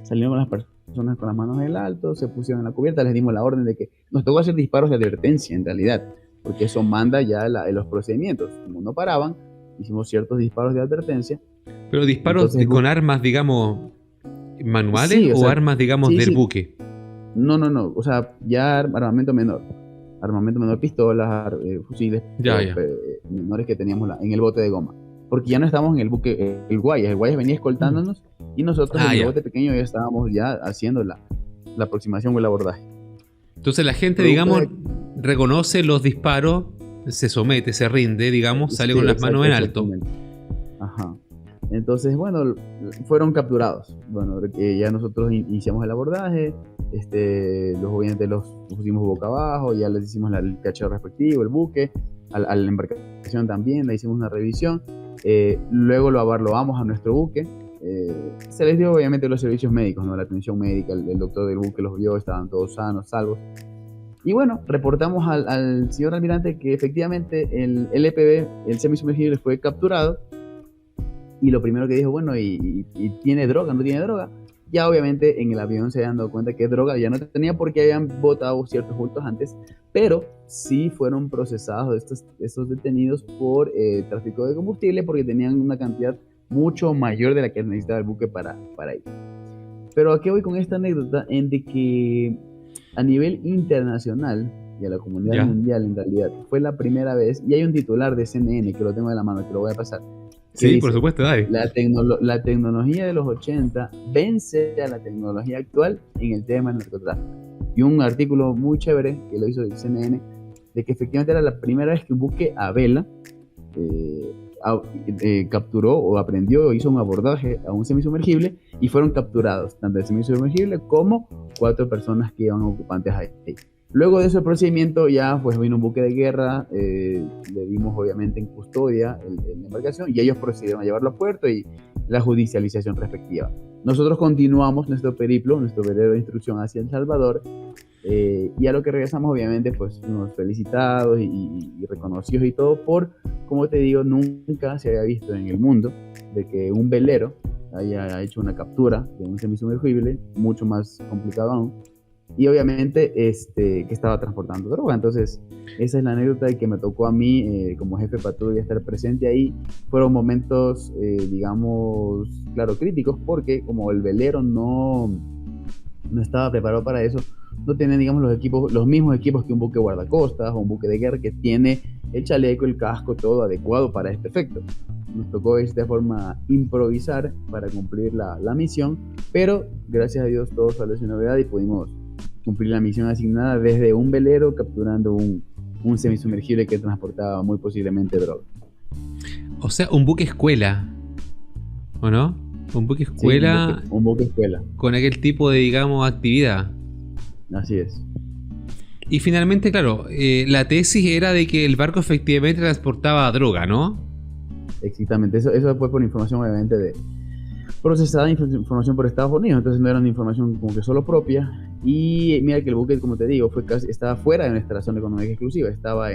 Salieron las personas con las manos en alto, se pusieron en la cubierta, les dimos la orden de que nos tocó hacer disparos de advertencia en realidad, porque eso manda ya los procedimientos. Como no paraban, hicimos ciertos disparos de advertencia. Pero disparos con armas, digamos, manuales, o armas, digamos, del buque. No, o sea, ya armamento menor, pistolas, fusiles menores que teníamos en el bote de goma, porque ya no estábamos en el buque, el Guayas venía escoltándonos, y nosotros en el bote pequeño ya estábamos ya haciendo la aproximación o el abordaje. Entonces la gente, digamos, reconoce los disparos, se somete, se rinde, digamos, sale con las manos en alto. Ajá. Entonces, fueron capturados. Ya nosotros iniciamos el abordaje, los obviamente los pusimos boca abajo, ya les hicimos el cacheo respectivo, el buque, a la embarcación también, le hicimos una revisión, luego lo abarloamos a nuestro buque, se les dio obviamente los servicios médicos, ¿no? La atención médica, el doctor del buque los vio, estaban todos sanos, salvos. Y reportamos al señor almirante que efectivamente el LPB, el semisumergible, fue capturado. Y lo primero que dijo, ¿y tiene droga? ¿No tiene droga? Ya obviamente en el avión se habían dado cuenta que droga ya no tenía, porque habían botado ciertos bultos antes, pero sí fueron procesados estos detenidos por tráfico de combustible, porque tenían una cantidad mucho mayor de la que necesitaba el buque para ir. Pero ¿a qué voy con esta anécdota? En de que a nivel internacional, y a la comunidad Ya. mundial en realidad. Fue la primera vez, y hay un titular de CNN que lo tengo de la mano, te lo voy a pasar, que Sí, por dice, supuesto, dale. la tecnología de los 80 vence a la tecnología actual en el tema del narcotráfico. Y un artículo muy chévere que lo hizo el CNN, de que efectivamente era la primera vez que un buque a vela capturó o aprendió o hizo un abordaje a un semisumergible y fueron capturados tanto el semisumergible como 4 personas que iban ocupantes ahí. Luego de ese procedimiento ya pues vino un buque de guerra, le dimos obviamente en custodia la embarcación y ellos procedieron a llevarlo a puerto y la judicialización respectiva. Nosotros continuamos nuestro periplo, nuestro velero de instrucción hacia El Salvador, y a lo que regresamos obviamente pues unos felicitados y reconocidos y todo por, como te digo, nunca se había visto en el mundo de que un velero haya hecho una captura de un semisumergible, mucho más complicado aún, y obviamente que estaba transportando droga. Entonces esa es la anécdota de que me tocó a mí como jefe de patrulla estar presente ahí. Fueron momentos digamos, claro, críticos, porque como el velero no estaba preparado para eso, no tiene, digamos, los mismos equipos que un buque guardacostas o un buque de guerra, que tiene el chaleco, el casco, todo adecuado para este efecto. Nos tocó de esta forma improvisar para cumplir la misión, pero gracias a Dios todo salió sin novedad y pudimos cumplir la misión asignada desde un velero capturando un semisumergible que transportaba muy posiblemente droga. O sea, un buque escuela, ¿o no? Un buque escuela, sí, un buque escuela. Con aquel tipo de, digamos, actividad. Así es. Y finalmente, claro, la tesis era de que el barco efectivamente transportaba droga, ¿no? Exactamente, eso fue por información obviamente procesada, información por Estados Unidos, entonces no era una información como que solo propia. Y mira que el buque, como te digo, estaba fuera de nuestra zona económica exclusiva, estaba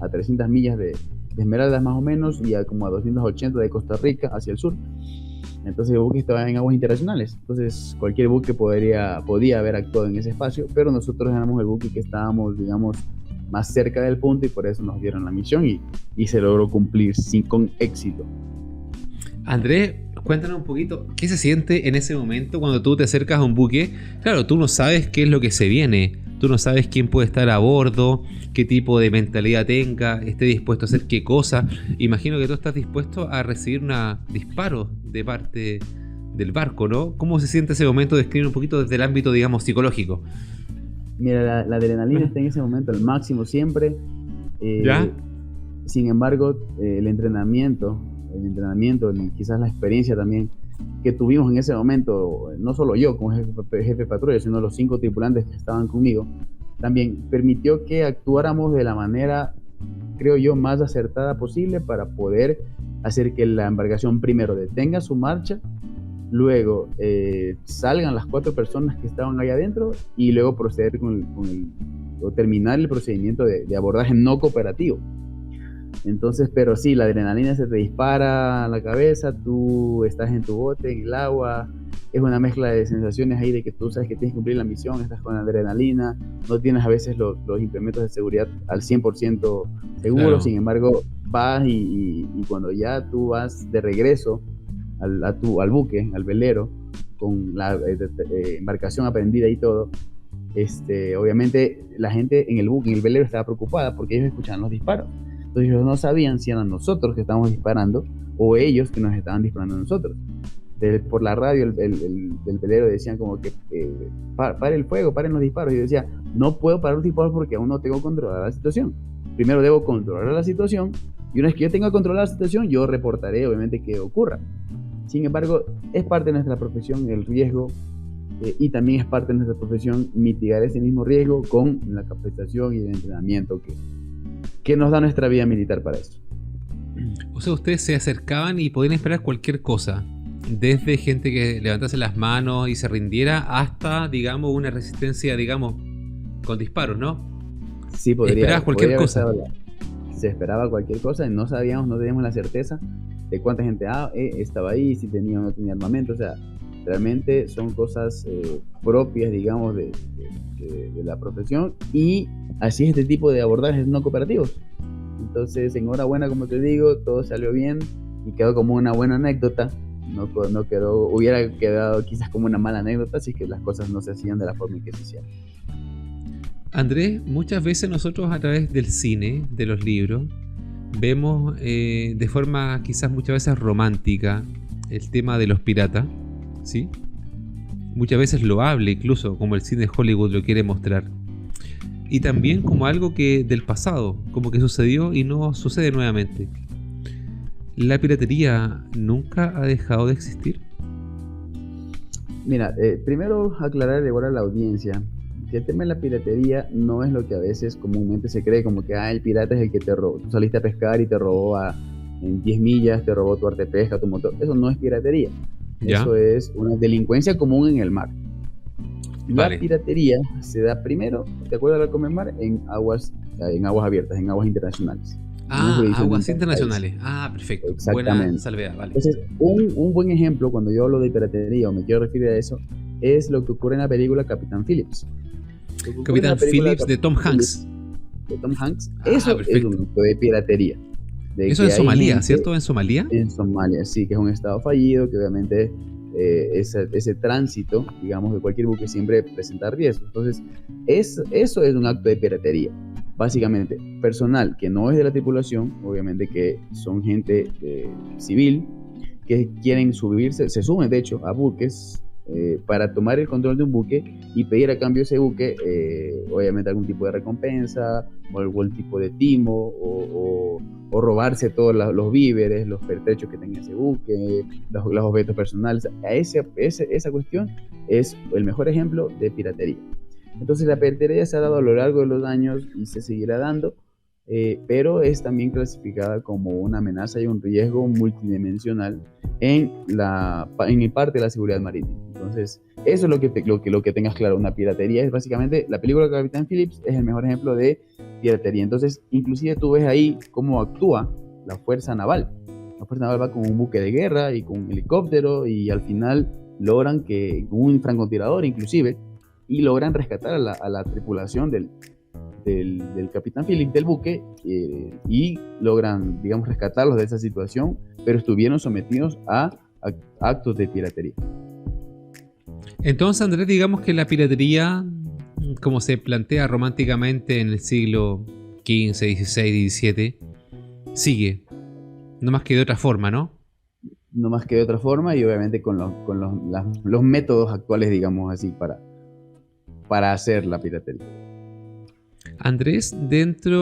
a 300 millas de Esmeraldas más o menos y a como a 280 de Costa Rica hacia el sur. Entonces el buque estaba en aguas internacionales, entonces cualquier buque podía haber actuado en ese espacio, pero nosotros éramos el buque que estábamos, digamos, más cerca del punto y por eso nos dieron la misión y se logró cumplir con éxito. Andrés, cuéntanos un poquito, ¿qué se siente en ese momento cuando tú te acercas a un buque? Claro, tú no sabes qué es lo que se viene, tú no sabes quién puede estar a bordo, qué tipo de mentalidad tenga, esté dispuesto a hacer qué cosa. Imagino que tú estás dispuesto a recibir un disparo de parte del barco, ¿no? ¿Cómo se siente ese momento? Describir un poquito desde el ámbito, digamos, psicológico. Mira, la adrenalina está en ese momento al máximo siempre. ¿Ya? Sin embargo, el entrenamiento y quizás la experiencia también que tuvimos en ese momento, no solo yo como jefe de patrulla, sino los 5 tripulantes que estaban conmigo, también permitió que actuáramos de la manera, creo yo, más acertada posible para poder hacer que la embarcación primero detenga su marcha, luego salgan las 4 personas que estaban ahí adentro y luego proceder o terminar el procedimiento de abordaje no cooperativo. Entonces, pero sí, la adrenalina se te dispara a la cabeza, tú estás en tu bote, en el agua, es una mezcla de sensaciones ahí de que tú sabes que tienes que cumplir la misión, estás con adrenalina, no tienes a veces los implementos de seguridad al 100% seguros, claro. Sin embargo, vas y cuando ya tú vas de regreso al buque, al velero, con la embarcación aprendida y todo, obviamente la gente en el buque, en el velero, estaba preocupada porque ellos escuchaban los disparos. Entonces ellos no sabían si eran nosotros que estábamos disparando o ellos que nos estaban disparando a nosotros. Por la radio el velero decían como que pare el fuego, paren los disparos. Y yo decía, no puedo parar los disparos porque aún no tengo controlada la situación. Primero debo controlar la situación y una vez que yo tenga controlada la situación, yo reportaré obviamente que ocurra. Sin embargo, es parte de nuestra profesión el riesgo y también es parte de nuestra profesión mitigar ese mismo riesgo con la capacitación y el entrenamiento que nos da nuestra vida militar para eso. O sea, ustedes se acercaban y podían esperar cualquier cosa, desde gente que levantase las manos y se rindiera hasta, digamos, una resistencia, digamos, con disparos, ¿no? Sí, esperabas cualquier cosa. Se esperaba cualquier cosa y no teníamos la certeza de cuánta gente estaba ahí, si tenía o no tenía armamento. O sea, realmente son cosas propias, digamos, de la profesión, y así es este tipo de abordajes no cooperativos. Entonces, enhorabuena, como te digo, todo salió bien y quedó como una buena anécdota. No quedó, hubiera quedado quizás como una mala anécdota si es que las cosas no se hacían de la forma en que se hicieron. Andrés, muchas veces nosotros a través del cine, de los libros, vemos de forma quizás muchas veces romántica el tema de los piratas, ¿sí? Muchas veces loable, incluso como el cine de Hollywood lo quiere mostrar. Y también como algo que del pasado, como que sucedió y no sucede nuevamente. ¿La piratería nunca ha dejado de existir? Mira, primero aclarar igual a la audiencia que el tema de la piratería no es lo que a veces comúnmente se cree, como que el pirata es el que te robó. Tú saliste a pescar y te robó en 10 millas, te robó tu arte de pesca, tu motor. Eso no es piratería. ¿Ya? Eso es una delincuencia común en el mar. La Vale. piratería se da primero, de acuerdo al Comemar, en aguas abiertas, en aguas internacionales. Ah, aguas País. internacionales. Ah, perfecto. Buena Exactamente. salvedad, vale. Entonces, un buen ejemplo cuando yo hablo de piratería o me quiero referir a eso es lo que ocurre en la película Capitán Phillips. Capitán Phillips de Tom Hanks. De Tom Hanks. Ah, Eso es perfecto. un acto de piratería. Eso en Somalia, ¿cierto? ¿En Somalia? En Somalia, sí, que es un estado fallido, que obviamente ese tránsito, digamos, de cualquier buque siempre presenta riesgos. Entonces, eso es un acto de piratería. Básicamente, personal que no es de la tripulación, obviamente que son gente civil, que quieren subirse, se suben de hecho a buques para tomar el control de un buque y pedir a cambio de ese buque, obviamente algún tipo de recompensa o algún tipo de timo o robarse todos los víveres, los pertrechos que tenga ese buque, los objetos personales. Esa cuestión es el mejor ejemplo de piratería. Entonces la piratería se ha dado a lo largo de los años y se seguirá dando, pero es también clasificada como una amenaza y un riesgo multidimensional en parte de la seguridad marítima. Entonces, eso es lo que tengas claro. Una piratería es básicamente, la película Capitán Phillips es el mejor ejemplo de piratería. Entonces, inclusive tú ves ahí cómo actúa la Fuerza Naval. La Fuerza Naval va con un buque de guerra y con un helicóptero y al final logran que, un francotirador inclusive, y logran rescatar a la tripulación del Capitán Phillips del buque y logran, digamos, rescatarlos de esa situación, pero estuvieron sometidos a actos de piratería. Entonces, Andrés, digamos que la piratería, como se plantea románticamente en el siglo XV, XVI, XVII, sigue. No más que de otra forma, ¿no? No más que de otra forma y obviamente con los métodos actuales, digamos así, para hacer la piratería. Andrés,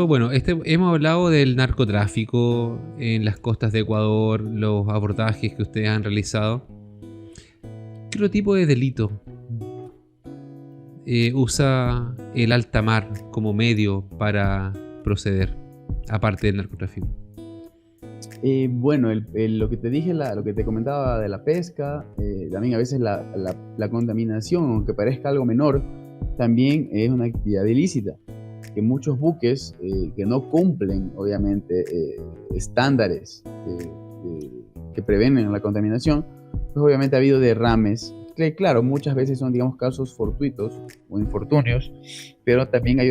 bueno, hemos hablado del narcotráfico en las costas de Ecuador, los abordajes que ustedes han realizado. ¿Qué otro tipo de delito usa el alta mar como medio para proceder, aparte del narcotráfico? Bueno, lo que te dije, lo que te comentaba de la pesca, también a veces la contaminación, aunque parezca algo menor, también es una actividad ilícita. Que muchos buques que no cumplen, obviamente, estándares que previenen la contaminación, pues obviamente ha habido derrames. Que, claro, muchas veces son, digamos, casos fortuitos o infortunios, pero también hay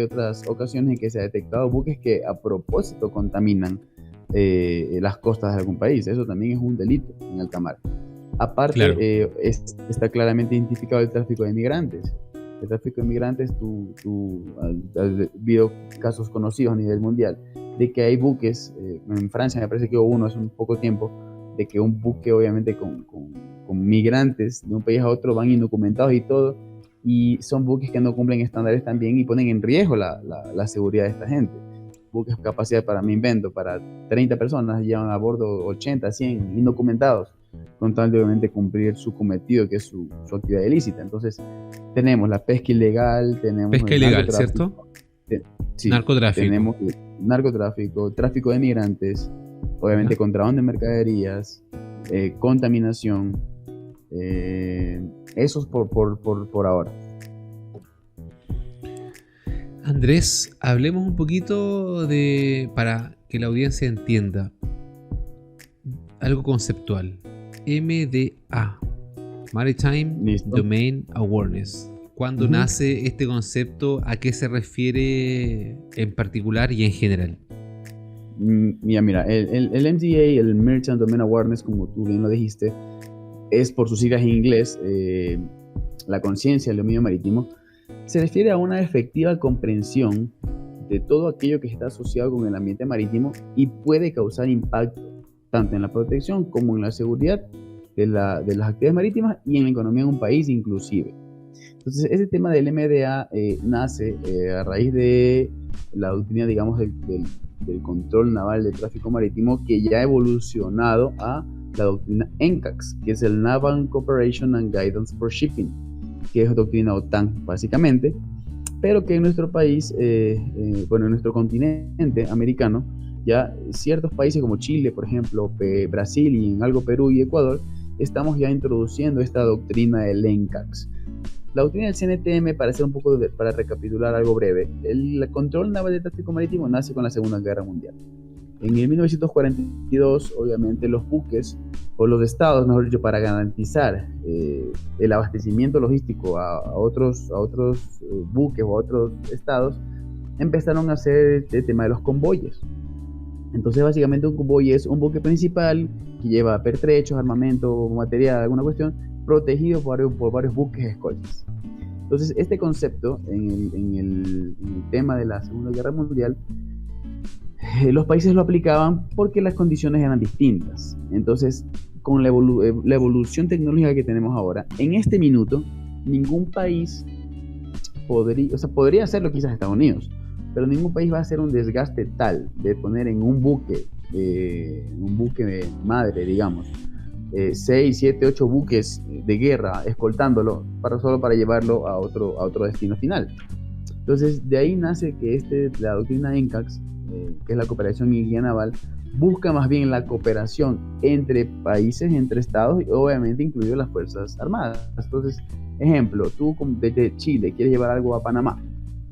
otras ocasiones en que se ha detectado buques que a propósito contaminan las costas de algún país. Eso también es un delito en alta mar. Aparte, Claro. está claramente identificado el tráfico de migrantes. El tráfico de migrantes, has habido casos conocidos a nivel mundial de que hay buques, en Francia me parece que hubo uno hace un poco tiempo, de que un buque obviamente con migrantes de un país a otro van indocumentados y todo, y son buques que no cumplen estándares también y ponen en riesgo la seguridad de esta gente. Buques capacidad para 30 personas, llevan a bordo 80, 100 indocumentados, con tal de obviamente cumplir su cometido, que es su actividad ilícita. Entonces, tenemos la pesca ilegal, tenemos Pesca ilegal, ¿cierto? Sí, Narcotráfico. tenemos narcotráfico, tráfico de migrantes, obviamente contrabando de mercaderías, contaminación, esos por ahora. Andrés, hablemos un poquito para que la audiencia entienda algo conceptual. MDA, Maritime Listo. Domain Awareness. ¿Cuándo nace este concepto? ¿A qué se refiere en particular y en general? Mira, el MDA, el Maritime Domain Awareness, como tú bien lo dijiste, es por sus siglas en inglés, la conciencia del dominio marítimo. Se refiere a una efectiva comprensión de todo aquello que está asociado con el ambiente marítimo y puede causar impacto tanto en la protección como en la seguridad de las actividades marítimas y en la economía de un país inclusive. Entonces, ese tema del MDA nace a raíz de la doctrina, digamos, del control naval del tráfico marítimo, que ya ha evolucionado a la doctrina NCAX, que es el Naval Cooperation and Guidance for Shipping, que es doctrina OTAN, básicamente, pero que en nuestro país, en nuestro continente americano, ya ciertos países como Chile, por ejemplo, Brasil y en algo Perú y Ecuador, estamos ya introduciendo esta doctrina del NCAX. La doctrina del CNTM, para recapitular algo breve, el control naval del tráfico marítimo nace con la Segunda Guerra Mundial. En el 1942, obviamente, los buques, o los estados, mejor dicho, para garantizar el abastecimiento logístico a otros buques o a otros estados, empezaron a hacer el tema de los convoyes. Entonces, básicamente, un convoy es un buque principal que lleva pertrechos, armamento, material, alguna cuestión, protegido por varios buques escoltas. Entonces, este concepto, en el tema de la Segunda Guerra Mundial, los países lo aplicaban porque las condiciones eran distintas. Entonces, con la evolución tecnológica que tenemos ahora, en este minuto, ningún país podría hacerlo quizás Estados Unidos, pero ningún país va a hacer un desgaste tal de poner en un buque madre, digamos, 6, 7, 8 buques de guerra escoltándolo solo para llevarlo a otro destino final. Entonces, de ahí nace que la doctrina NCAX, que es la cooperación y guía naval, busca más bien la cooperación entre países, entre estados y obviamente incluido las Fuerzas Armadas. Entonces, ejemplo, tú desde Chile quieres llevar algo a Panamá,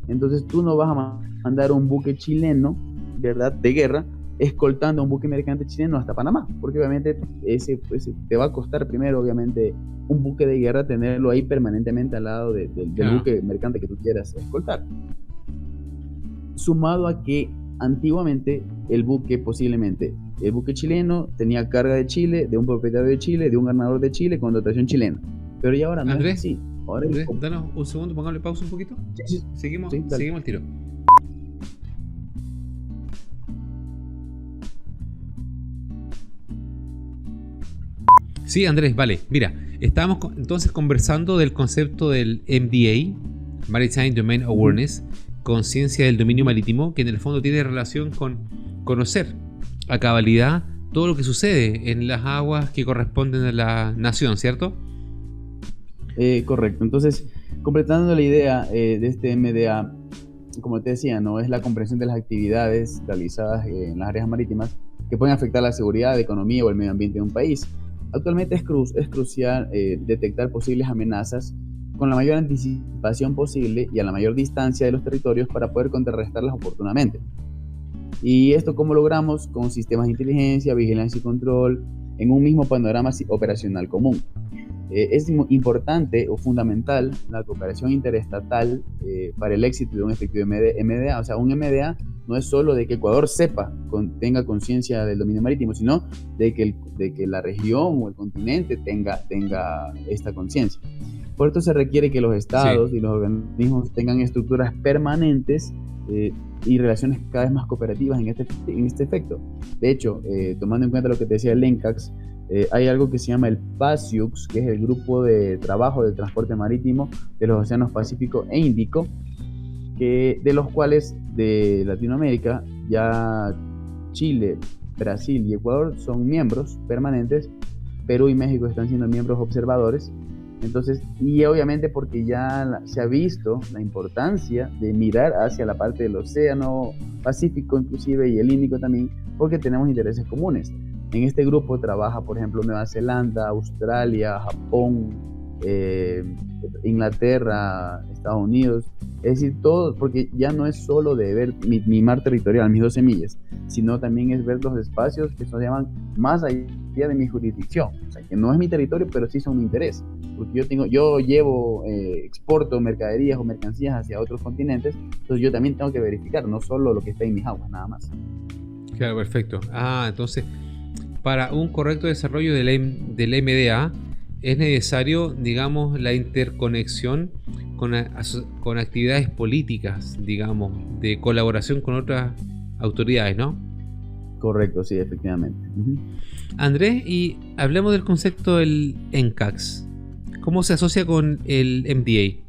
entonces tú no vas a mandar un buque chileno, ¿verdad?, de guerra, escoltando a un buque mercante chileno hasta Panamá, porque obviamente ese te va a costar primero, obviamente, un buque de guerra tenerlo ahí permanentemente al lado del buque mercante que tú quieras escoltar. Sumado a que antiguamente el buque chileno tenía carga de Chile, de un propietario de Chile, de un armador de Chile con dotación chilena, pero ya ahora no es así. Ahora Andrés, danos un segundo, pongámosle pausa un poquito. Sí. Seguimos el tiro. Sí, Andrés, vale. Mira, estábamos entonces conversando del concepto del MDA, Maritime Domain Awareness, conciencia del dominio marítimo, que en el fondo tiene relación con conocer a cabalidad todo lo que sucede en las aguas que corresponden a la nación, ¿cierto? Correcto. Entonces, completando la idea de este MDA, como te decía, no es la comprensión de las actividades realizadas en las áreas marítimas que pueden afectar la seguridad, la economía o el medio ambiente de un país. Actualmente es crucial detectar posibles amenazas con la mayor anticipación posible y a la mayor distancia de los territorios para poder contrarrestarlas oportunamente. ¿Y esto cómo logramos? Con sistemas de inteligencia, vigilancia y control en un mismo panorama operacional común. Es importante o fundamental la cooperación interestatal para el éxito de un efectivo MDA. O sea, un MDA no es solo de que Ecuador tenga conciencia del dominio marítimo, sino de que la región o el continente tenga esta conciencia. Por esto se requiere que los estados y los organismos tengan estructuras permanentes y relaciones cada vez más cooperativas en este efecto. De hecho, tomando en cuenta lo que te decía el NCAX, hay algo que se llama el PASIUX, que es el Grupo de Trabajo del Transporte Marítimo de los Océanos Pacífico e Índico, de los cuales de Latinoamérica ya Chile, Brasil y Ecuador son miembros permanentes. Perú y México están siendo miembros observadores. Entonces, y obviamente porque ya se ha visto la importancia de mirar hacia la parte del Océano Pacífico inclusive y el Índico también, porque tenemos intereses comunes. En este grupo trabaja, por ejemplo, Nueva Zelanda, Australia, Japón, Inglaterra, Estados Unidos. Es decir, todo, porque ya no es solo de ver mi mar territorial, mis 12 millas, sino también es ver los espacios que se llaman más allá de mi jurisdicción. O sea, que no es mi territorio, pero sí son mi interés. Porque yo exporto mercaderías o mercancías hacia otros continentes, entonces yo también tengo que verificar, no solo lo que está en mis aguas, nada más. Claro, perfecto. Entonces, para un correcto desarrollo del MDA es necesario, digamos, la interconexión con actividades políticas, digamos, de colaboración con otras autoridades, ¿no? Correcto, sí, efectivamente. Andrés, y hablemos del concepto del NCAX. ¿Cómo se asocia con el MDA?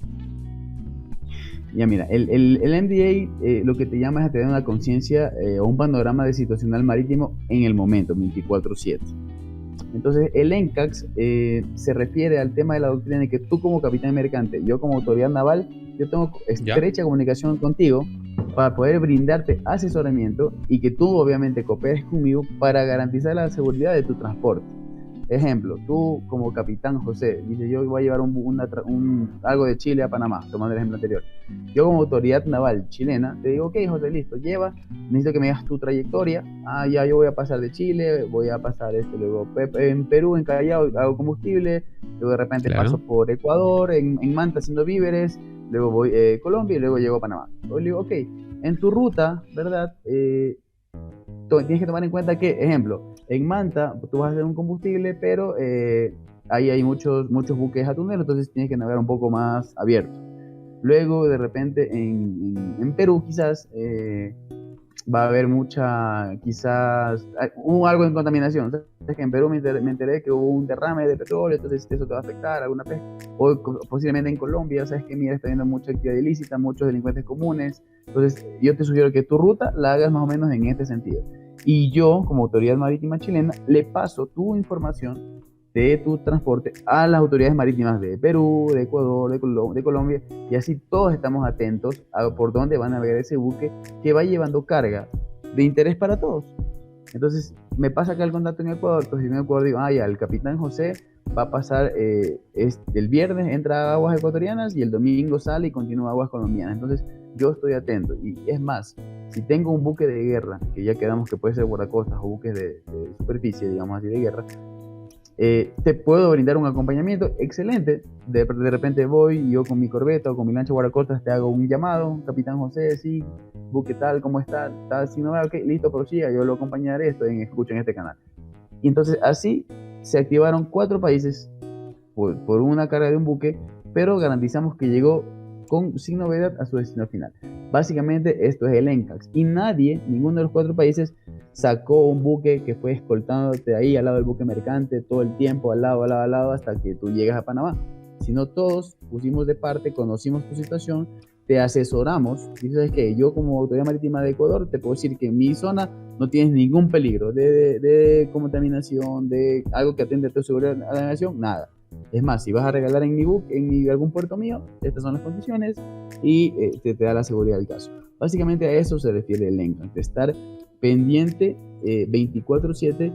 Ya mira, el MDA lo que te llama es a tener una conciencia o un panorama de situacional marítimo en el momento, 24/7. Entonces, el NCAX se refiere al tema de la doctrina de que tú como capitán mercante, yo como autoridad naval, yo tengo estrecha comunicación contigo para poder brindarte asesoramiento y que tú obviamente cooperes conmigo para garantizar la seguridad de tu transporte. Ejemplo, tú como capitán José, dice yo voy a llevar algo de Chile a Panamá, tomando el ejemplo anterior. Yo como autoridad naval chilena te digo, ok José, listo, lleva, necesito que me digas tu trayectoria. Ya yo voy a pasar de Chile, voy a pasar luego en Perú, en Callao, hago combustible, luego de repente paso por Ecuador, en Manta haciendo víveres, luego voy a Colombia y luego llego a Panamá. Yo le digo, ok, en tu ruta, ¿verdad? Tienes que tomar en cuenta que, ejemplo, en Manta tú vas a hacer un combustible, pero ahí hay muchos buques atuneros, entonces tienes que navegar un poco más abierto. Luego, de repente, en Perú quizás va a haber hubo algo de contaminación. ¿Sabes? Que en Perú me enteré que hubo un derrame de petróleo, entonces eso te va a afectar alguna pesca. O posiblemente en Colombia, sabes que mira, está habiendo mucha actividad ilícita, muchos delincuentes comunes. Entonces yo te sugiero que tu ruta la hagas más o menos en este sentido. Y yo, como autoridad marítima chilena, le paso tu información de tu transporte a las autoridades marítimas de Perú, de Ecuador, de Colombia, y así todos estamos atentos a por dónde va a navegar ese buque que va llevando carga de interés para todos. Entonces, me pasa acá el contacto en Ecuador, entonces yo en Ecuador digo, ya, el capitán José va a pasar, el viernes entra a aguas ecuatorianas y el domingo sale y continúa a aguas colombianas. Entonces, yo estoy atento. Y es más, si tengo un buque de guerra, que ya quedamos que puede ser guardacostas o buques de superficie, digamos así, de guerra, te puedo brindar un acompañamiento excelente. De repente voy yo con mi corbeta o con mi lancha guardacostas, te hago un llamado, capitán José, sí, buque tal, ¿cómo está? Si no, ok, listo, prosiga, yo lo acompañaré, escucho en este canal. Y entonces así se activaron 4 países por una carga de un buque, pero garantizamos que llegó sin novedad a su destino final. Básicamente esto es el NCAX, y ninguno de los 4 países sacó un buque que fue escoltándote ahí al lado del buque mercante todo el tiempo, al lado, hasta que tú llegas a Panamá. Sino todos pusimos de parte, conocimos tu situación, te asesoramos. Dices que yo como Autoridad Marítima de Ecuador te puedo decir que en mi zona no tienes ningún peligro de contaminación, de algo que atiende a tu seguridad de la navegación, nada. Es más, si vas a regalar en mi buque, algún puerto mío, estas son las condiciones y te da la seguridad del caso. Básicamente a eso se refiere el NCAX, de estar pendiente 24/7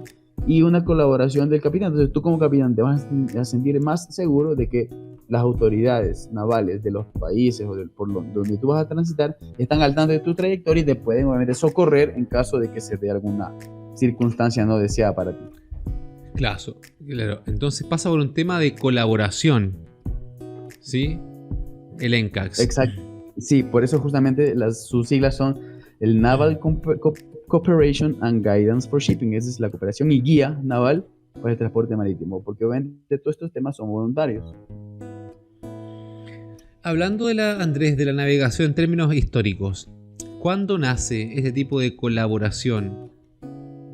y una colaboración del capitán. Entonces tú como capitán te vas a sentir más seguro de que las autoridades navales de los países o donde tú vas a transitar están al tanto de tu trayectoria y te pueden obviamente socorrer en caso de que se dé alguna circunstancia no deseada para ti. Claro. Entonces pasa por un tema de colaboración, ¿sí? El NCAX. Exacto. Sí, por eso justamente sus siglas son el Naval Cooperation and Guidance for Shipping. Esa es la cooperación y guía naval para el transporte marítimo, porque obviamente todos estos temas son voluntarios. Hablando Andrés, de la navegación en términos históricos, ¿cuándo nace este tipo de colaboración?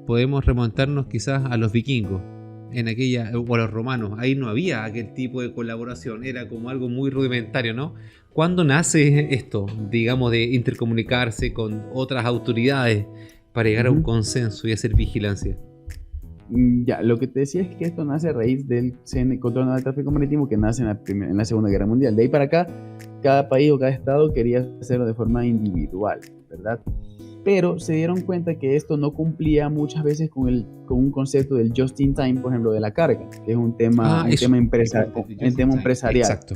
Podemos remontarnos quizás a los vikingos, o a los romanos. Ahí no había aquel tipo de colaboración, era como algo muy rudimentario, ¿no? ¿Cuándo nace esto, digamos, de intercomunicarse con otras autoridades para llegar a un consenso y hacer vigilancia? Ya, lo que te decía es que esto nace a raíz del Control Naval del Tráfico Marítimo, que nace en la Segunda Guerra Mundial. De ahí para acá, cada país o cada estado quería hacerlo de forma individual, ¿verdad? Pero se dieron cuenta que esto no cumplía muchas veces con un concepto del just in time, por ejemplo, de la carga, que es un tema empresarial. Exacto.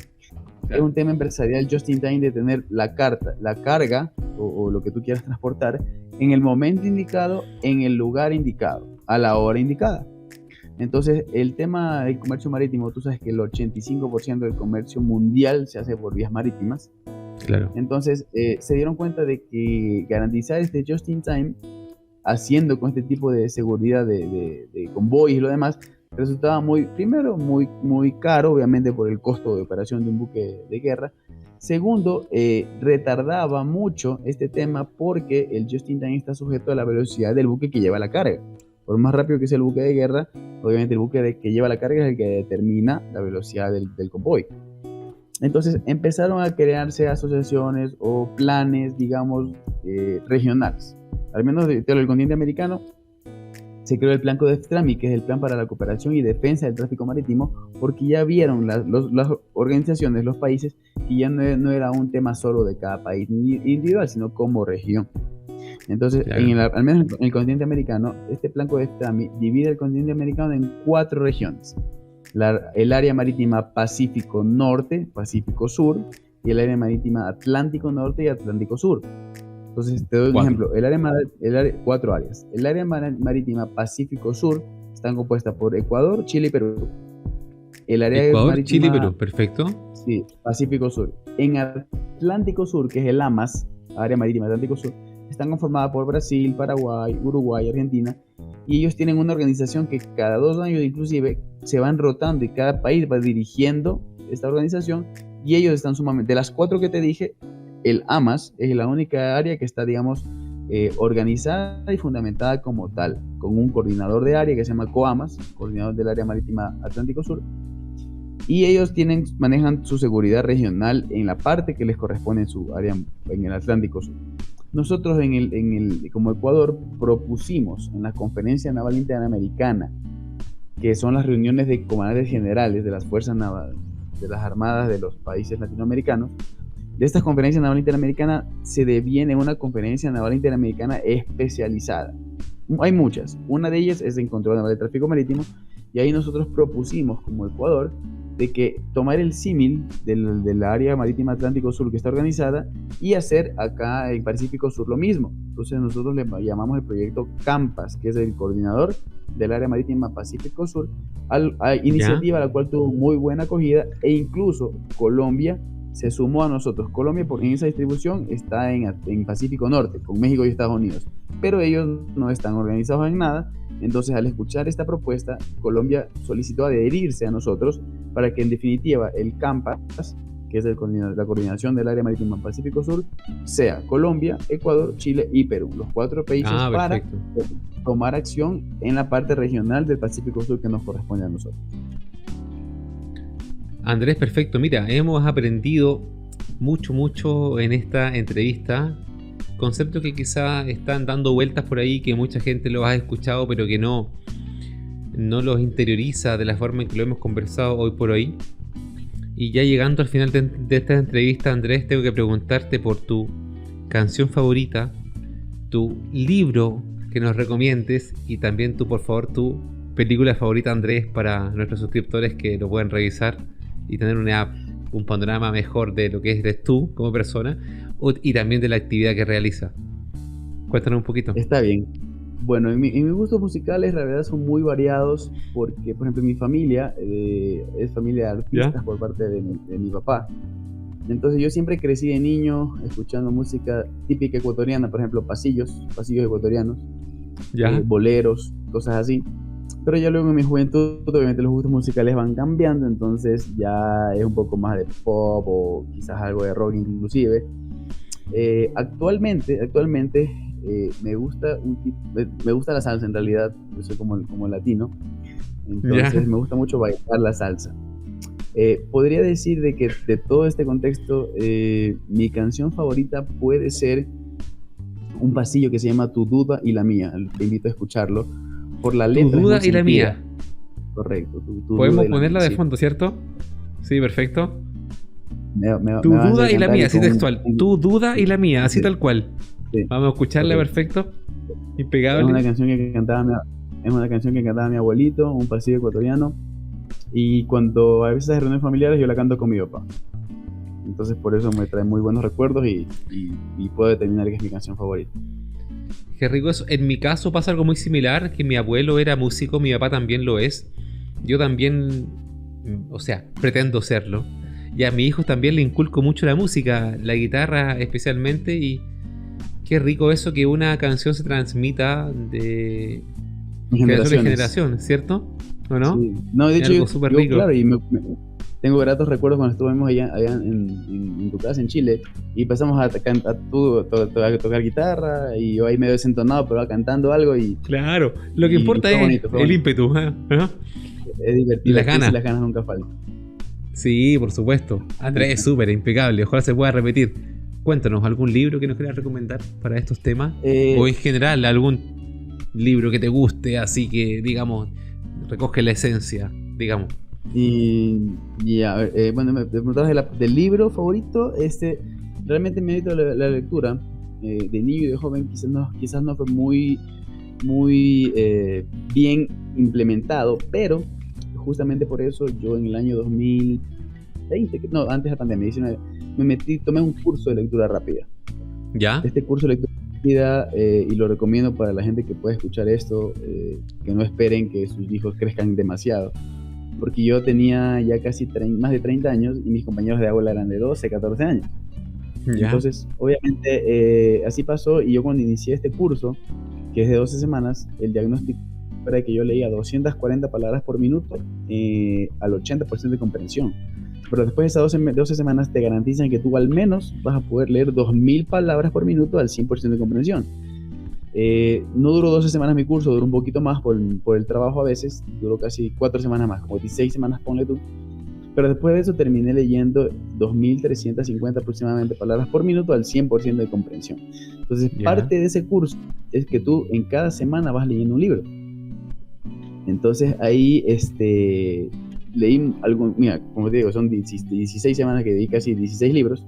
Es un tema empresarial just in time, de tener la carga o lo que tú quieras transportar en el momento indicado, en el lugar indicado, a la hora indicada. Entonces, el tema del comercio marítimo, tú sabes que el 85% del comercio mundial se hace por vías marítimas. Claro. Entonces, se dieron cuenta de que garantizar este just in time, haciendo con este tipo de seguridad de convoyes y lo demás, resultaba muy caro, obviamente por el costo de operación de un buque de guerra, Segundo, retardaba mucho este tema porque el just in time está sujeto a la velocidad del buque que lleva la carga. Por más rápido que sea el buque de guerra, obviamente el buque que lleva la carga es el que determina la velocidad del convoy. Entonces empezaron a crearse asociaciones o planes, digamos, regionales. Al menos del continente americano se creó el Plan CODEFTRAMI, que es el Plan para la Cooperación y Defensa del Tráfico Marítimo, porque ya vieron las organizaciones, los países, que ya no era un tema solo de cada país individual, sino como región. Entonces, claro, al menos en el continente americano, este Plan CODEFTRAMI divide el continente americano en 4 regiones. El área marítima Pacífico Norte, Pacífico Sur, y el área marítima Atlántico Norte y Atlántico Sur. Entonces, te doy un ejemplo. 4 áreas. El área marítima Pacífico Sur está compuesta por Ecuador, Chile y Perú. El área Ecuador, marítima, Chile y Perú, perfecto. Sí, Pacífico Sur. En Atlántico Sur, que es el AMAS, área marítima Atlántico Sur, están conformadas por Brasil, Paraguay, Uruguay, Argentina, y ellos tienen una organización que cada 2 años inclusive se van rotando y cada país va dirigiendo esta organización, y ellos están sumamente, de las 4 que te dije, el AMAS es la única área que está, digamos, organizada y fundamentada como tal, con un coordinador de área que se llama COAMAS, coordinador del área marítima Atlántico Sur, y ellos manejan su seguridad regional en la parte que les corresponde en su área en el Atlántico Sur. Nosotros como Ecuador propusimos en la Conferencia Naval Interamericana, que son las reuniones de comandantes generales de las fuerzas navales, de las armadas de los países latinoamericanos. De esta Conferencia Naval Interamericana se deviene una Conferencia Naval Interamericana especializada. Hay muchas. Una de ellas es en control naval de tráfico marítimo, y ahí nosotros propusimos como Ecuador de que tomar el símil del área marítima Atlántico Sur que está organizada y hacer acá en Pacífico Sur lo mismo. Entonces nosotros le llamamos el proyecto CAMPAS, que es el coordinador del área marítima Pacífico Sur, iniciativa a la cual tuvo muy buena acogida, e incluso Colombia se sumó a nosotros. Colombia en esa distribución está en Pacífico Norte, con México y Estados Unidos, pero ellos no están organizados en nada. Entonces, al escuchar esta propuesta, Colombia solicitó adherirse a nosotros para que, en definitiva, el CAMPAS, que es la coordinación del área marítima Pacífico Sur, sea Colombia, Ecuador, Chile y Perú, los 4 países para tomar acción en la parte regional del Pacífico Sur que nos corresponde a nosotros. Andrés, perfecto. Mira, hemos aprendido mucho en esta entrevista. Conceptos que quizás están dando vueltas por ahí, que mucha gente los ha escuchado, pero que no los interioriza de la forma en que lo hemos conversado hoy por hoy. Y ya llegando al final de esta entrevista, Andrés, tengo que preguntarte por tu canción favorita, tu libro que nos recomiendes, y también por favor, tu película favorita, Andrés, para nuestros suscriptores que lo puedan revisar y tener un panorama mejor de lo que eres tú como persona, y también de la actividad que realiza. Cuéntanos un poquito. Está bien. Bueno, en mis gustos musicales la verdad son muy variados, porque por ejemplo mi familia es familia de artistas. ¿Ya? Por parte de mi papá. Entonces yo siempre crecí de niño escuchando música típica ecuatoriana, por ejemplo pasillos ecuatorianos, boleros, cosas así. Pero ya luego en mi juventud obviamente los gustos musicales van cambiando, entonces ya es un poco más de pop o quizás algo de rock inclusive. Actualmente me gusta la salsa en realidad. Yo soy como latino, entonces me gusta mucho bailar la salsa. Podría decir de que de todo este contexto mi canción favorita puede ser un pasillo que se llama Tu Duda y la Mía. Te invito a escucharlo por la letra. Tu Duda y la Mía. Correcto. Podemos ponerla de fondo, ¿cierto? Sí, perfecto. Tu Duda y la Mía, así textual. Tu Duda y la Mía, así tal cual. Sí. Vamos a escucharla, perfecto. Impecable. Es una canción que cantaba mi abuelito, un pasillo ecuatoriano. Y cuando a veces hay reuniones familiares yo la canto con mi papá. Entonces por eso me trae muy buenos recuerdos y puedo determinar que es mi canción favorita. Qué rico eso. En mi caso pasa algo muy similar, que mi abuelo era músico, mi papá también lo es. Yo también, pretendo serlo. Y a mi hijo también le inculco mucho la música, la guitarra especialmente, y qué rico eso que una canción se transmita de generación en generación, ¿cierto? ¿O no? Sí. No, de hecho, algo súper rico. Claro, y tengo gratos recuerdos cuando estuvimos allá en tu casa en Chile y empezamos a tocar guitarra y yo ahí medio desentonado, pero cantando algo Claro, lo que y importa fue es bonito, fue el bonito. ímpetu, ¿eh? ¿Ah? Es Y las divertirse y ganas. las ganas nunca faltan. Sí, por supuesto. Andrés es súper impecable. Ojalá se pueda repetir. Cuéntanos, ¿algún libro que nos quieras recomendar para estos temas? O en general, algún libro que te guste, así que, digamos, recoge la esencia, digamos. Y a ver, bueno, me preguntabas del libro favorito. Realmente me evito la lectura. De niño y de joven quizás no fue muy bien implementado, pero justamente por eso yo en el año 2020, no, antes de la pandemia, 19, tomé un curso de lectura rápida. ¿Ya? Este curso de lectura rápida, y lo recomiendo para la gente que pueda escuchar esto, que no esperen que sus hijos crezcan demasiado. Porque yo tenía ya casi más de 30 años y mis compañeros de aula eran de 12, 14 años. ¿Ya? Entonces, obviamente, así pasó y yo cuando inicié este curso, que es de 12 semanas, el diagnóstico era que yo leía 240 palabras por minuto al 80% de comprensión. Pero después de esas 12 semanas te garantizan que tú al menos vas a poder leer 2000 palabras por minuto al 100% de comprensión. No duró 12 semanas mi curso, duró un poquito más por el trabajo a veces, duró casi 4 semanas más, como 16 semanas ponle tú. Pero después de eso terminé leyendo 2350 aproximadamente palabras por minuto al 100% de comprensión. Entonces, parte de ese curso es que tú en cada semana vas leyendo un libro. Entonces ahí leí mira, como te digo, son 16 semanas que leí casi 16 libros,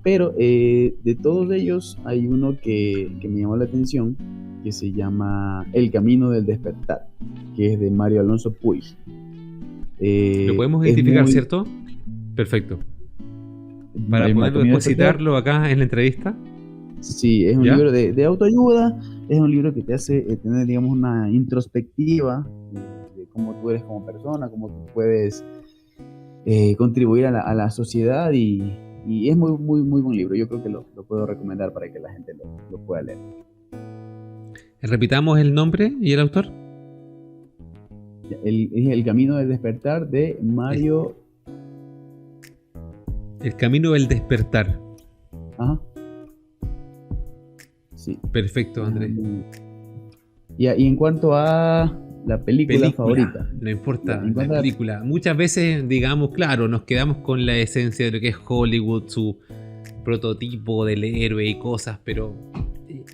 pero de todos ellos hay uno que me llamó la atención, que se llama El Camino del Despertar, que es de Mario Alonso Puig. Lo podemos identificar, ¿cierto? Perfecto. Para poder después citarlo acá en la entrevista. Sí, es un libro de autoayuda, es un libro que te hace tener, digamos, una introspectiva de cómo tú eres como persona, cómo tú puedes contribuir a la sociedad y es muy buen libro. Yo creo que lo puedo recomendar para que la gente lo pueda leer. Repitamos el nombre y el autor. El Camino del Despertar de Mario. El Camino del Despertar. Ajá. Sí. Perfecto, Andrés. Y en cuanto a la película favorita. No importa, la película. Muchas veces, digamos, claro, nos quedamos con la esencia de lo que es Hollywood, su prototipo del héroe y cosas, pero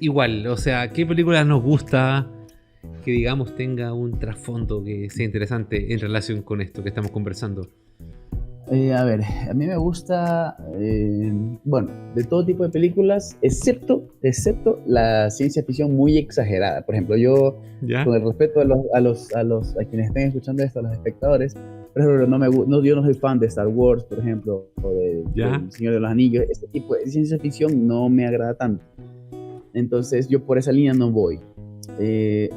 igual, o sea, ¿qué película nos gusta que, digamos, tenga un trasfondo que sea interesante en relación con esto que estamos conversando? A ver, a mí me gusta, bueno, de todo tipo de películas, excepto la ciencia ficción muy exagerada. Por ejemplo, yo, con el respeto a quienes estén escuchando esto, a los espectadores, por ejemplo, yo no soy fan de Star Wars, por ejemplo, o del Señor de los Anillos. Este tipo de ciencia ficción no me agrada tanto. Entonces, yo por esa línea no voy.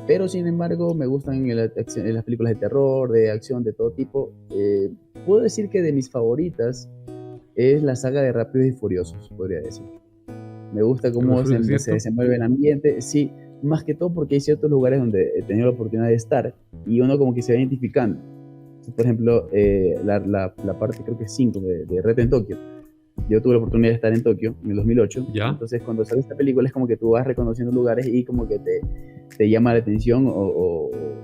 Pero sin embargo me gustan las películas de terror, de acción, de todo tipo. Puedo decir que de mis favoritas es la saga de Rápidos y Furiosos, podría decir. Me gusta cómo se desenvuelve el ambiente, sí, más que todo porque hay ciertos lugares donde he tenido la oportunidad de estar y uno como que se va identificando. Por ejemplo, la parte creo que es 5 de Reto en Tokio. Yo tuve la oportunidad de estar en Tokio en el 2008. Entonces cuando sale esta película es como que tú vas reconociendo lugares y como que te llama la atención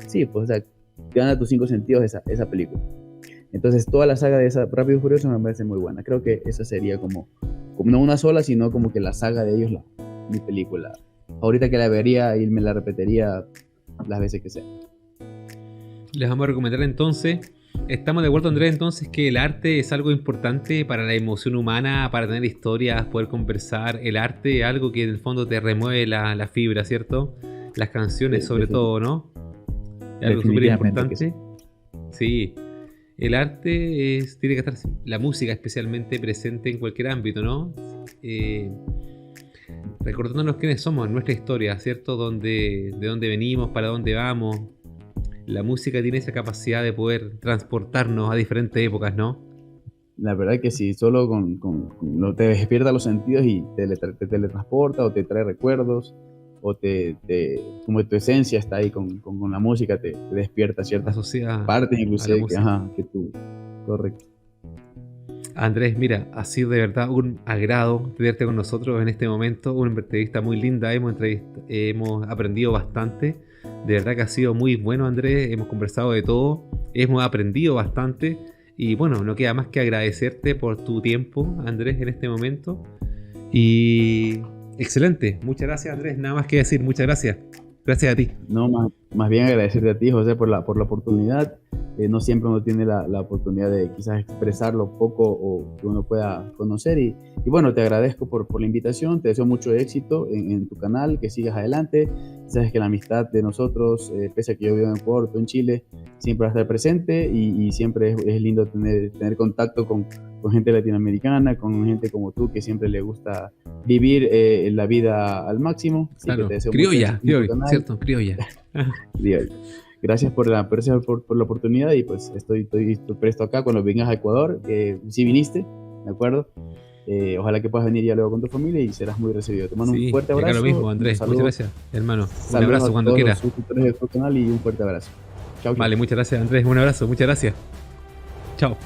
sí, pues o sea, te dan a tus 5 sentidos esa película. Entonces toda la saga de esa Rápido y Furioso me parece muy buena. Creo que esa sería como no una sola, sino como que la saga de ellos, mi película. Ahorita que la vería y me la repetiría las veces que sea. Les vamos a recomendar entonces. Estamos de acuerdo, Andrés, entonces, que el arte es algo importante para la emoción humana, para tener historias, poder conversar. El arte es algo que en el fondo te remueve la fibra, ¿cierto? Las canciones, sobre todo, ¿no? Es algo súper importante. Sí. El arte tiene que estar, la música especialmente, presente en cualquier ámbito, ¿no? Recordándonos quiénes somos, nuestra historia, ¿cierto? De dónde venimos, para dónde vamos. La música tiene esa capacidad de poder transportarnos a diferentes épocas, ¿no? La verdad que sí, solo te despierta los sentidos y te teletransporta o te trae recuerdos o como tu esencia está ahí con la música, te despierta ciertas partes inclusive que tú, correcto. Andrés, mira, ha sido de verdad un agrado tenerte con nosotros en este momento, una entrevista muy linda, hemos aprendido bastante, de verdad que ha sido muy bueno, Andrés, hemos conversado de todo, hemos aprendido bastante y bueno, no queda más que agradecerte por tu tiempo, Andrés, en este momento y excelente, muchas gracias, Andrés, nada más que decir, muchas gracias. Gracias a ti. No, más bien agradecerte a ti, José, por la oportunidad. No siempre uno tiene la oportunidad de quizás expresar lo poco o que uno pueda conocer. Y bueno, te agradezco por la invitación, te deseo mucho éxito en tu canal, que sigas adelante. Sabes que la amistad de nosotros, pese a que yo vivo en Ecuador, tú en Chile, siempre va a estar presente y siempre es lindo tener contacto con gente latinoamericana, con gente como tú que siempre le gusta vivir la vida al máximo. Así claro, que te deseo criolla, ¿cierto? Criolla. Gracias por la oportunidad y pues estoy presto acá cuando vengas a Ecuador. Si viniste, ¿de acuerdo? Ojalá que puedas venir ya luego con tu familia y serás muy recibido. Te mando un fuerte abrazo. Lo mismo, Andrés. Muchas gracias, hermano. Un abrazo cuando quieras. Saludos a los suscriptores de tu canal y un fuerte abrazo. Chao. Vale, muchas gracias, Andrés. Un abrazo, muchas gracias. Chao.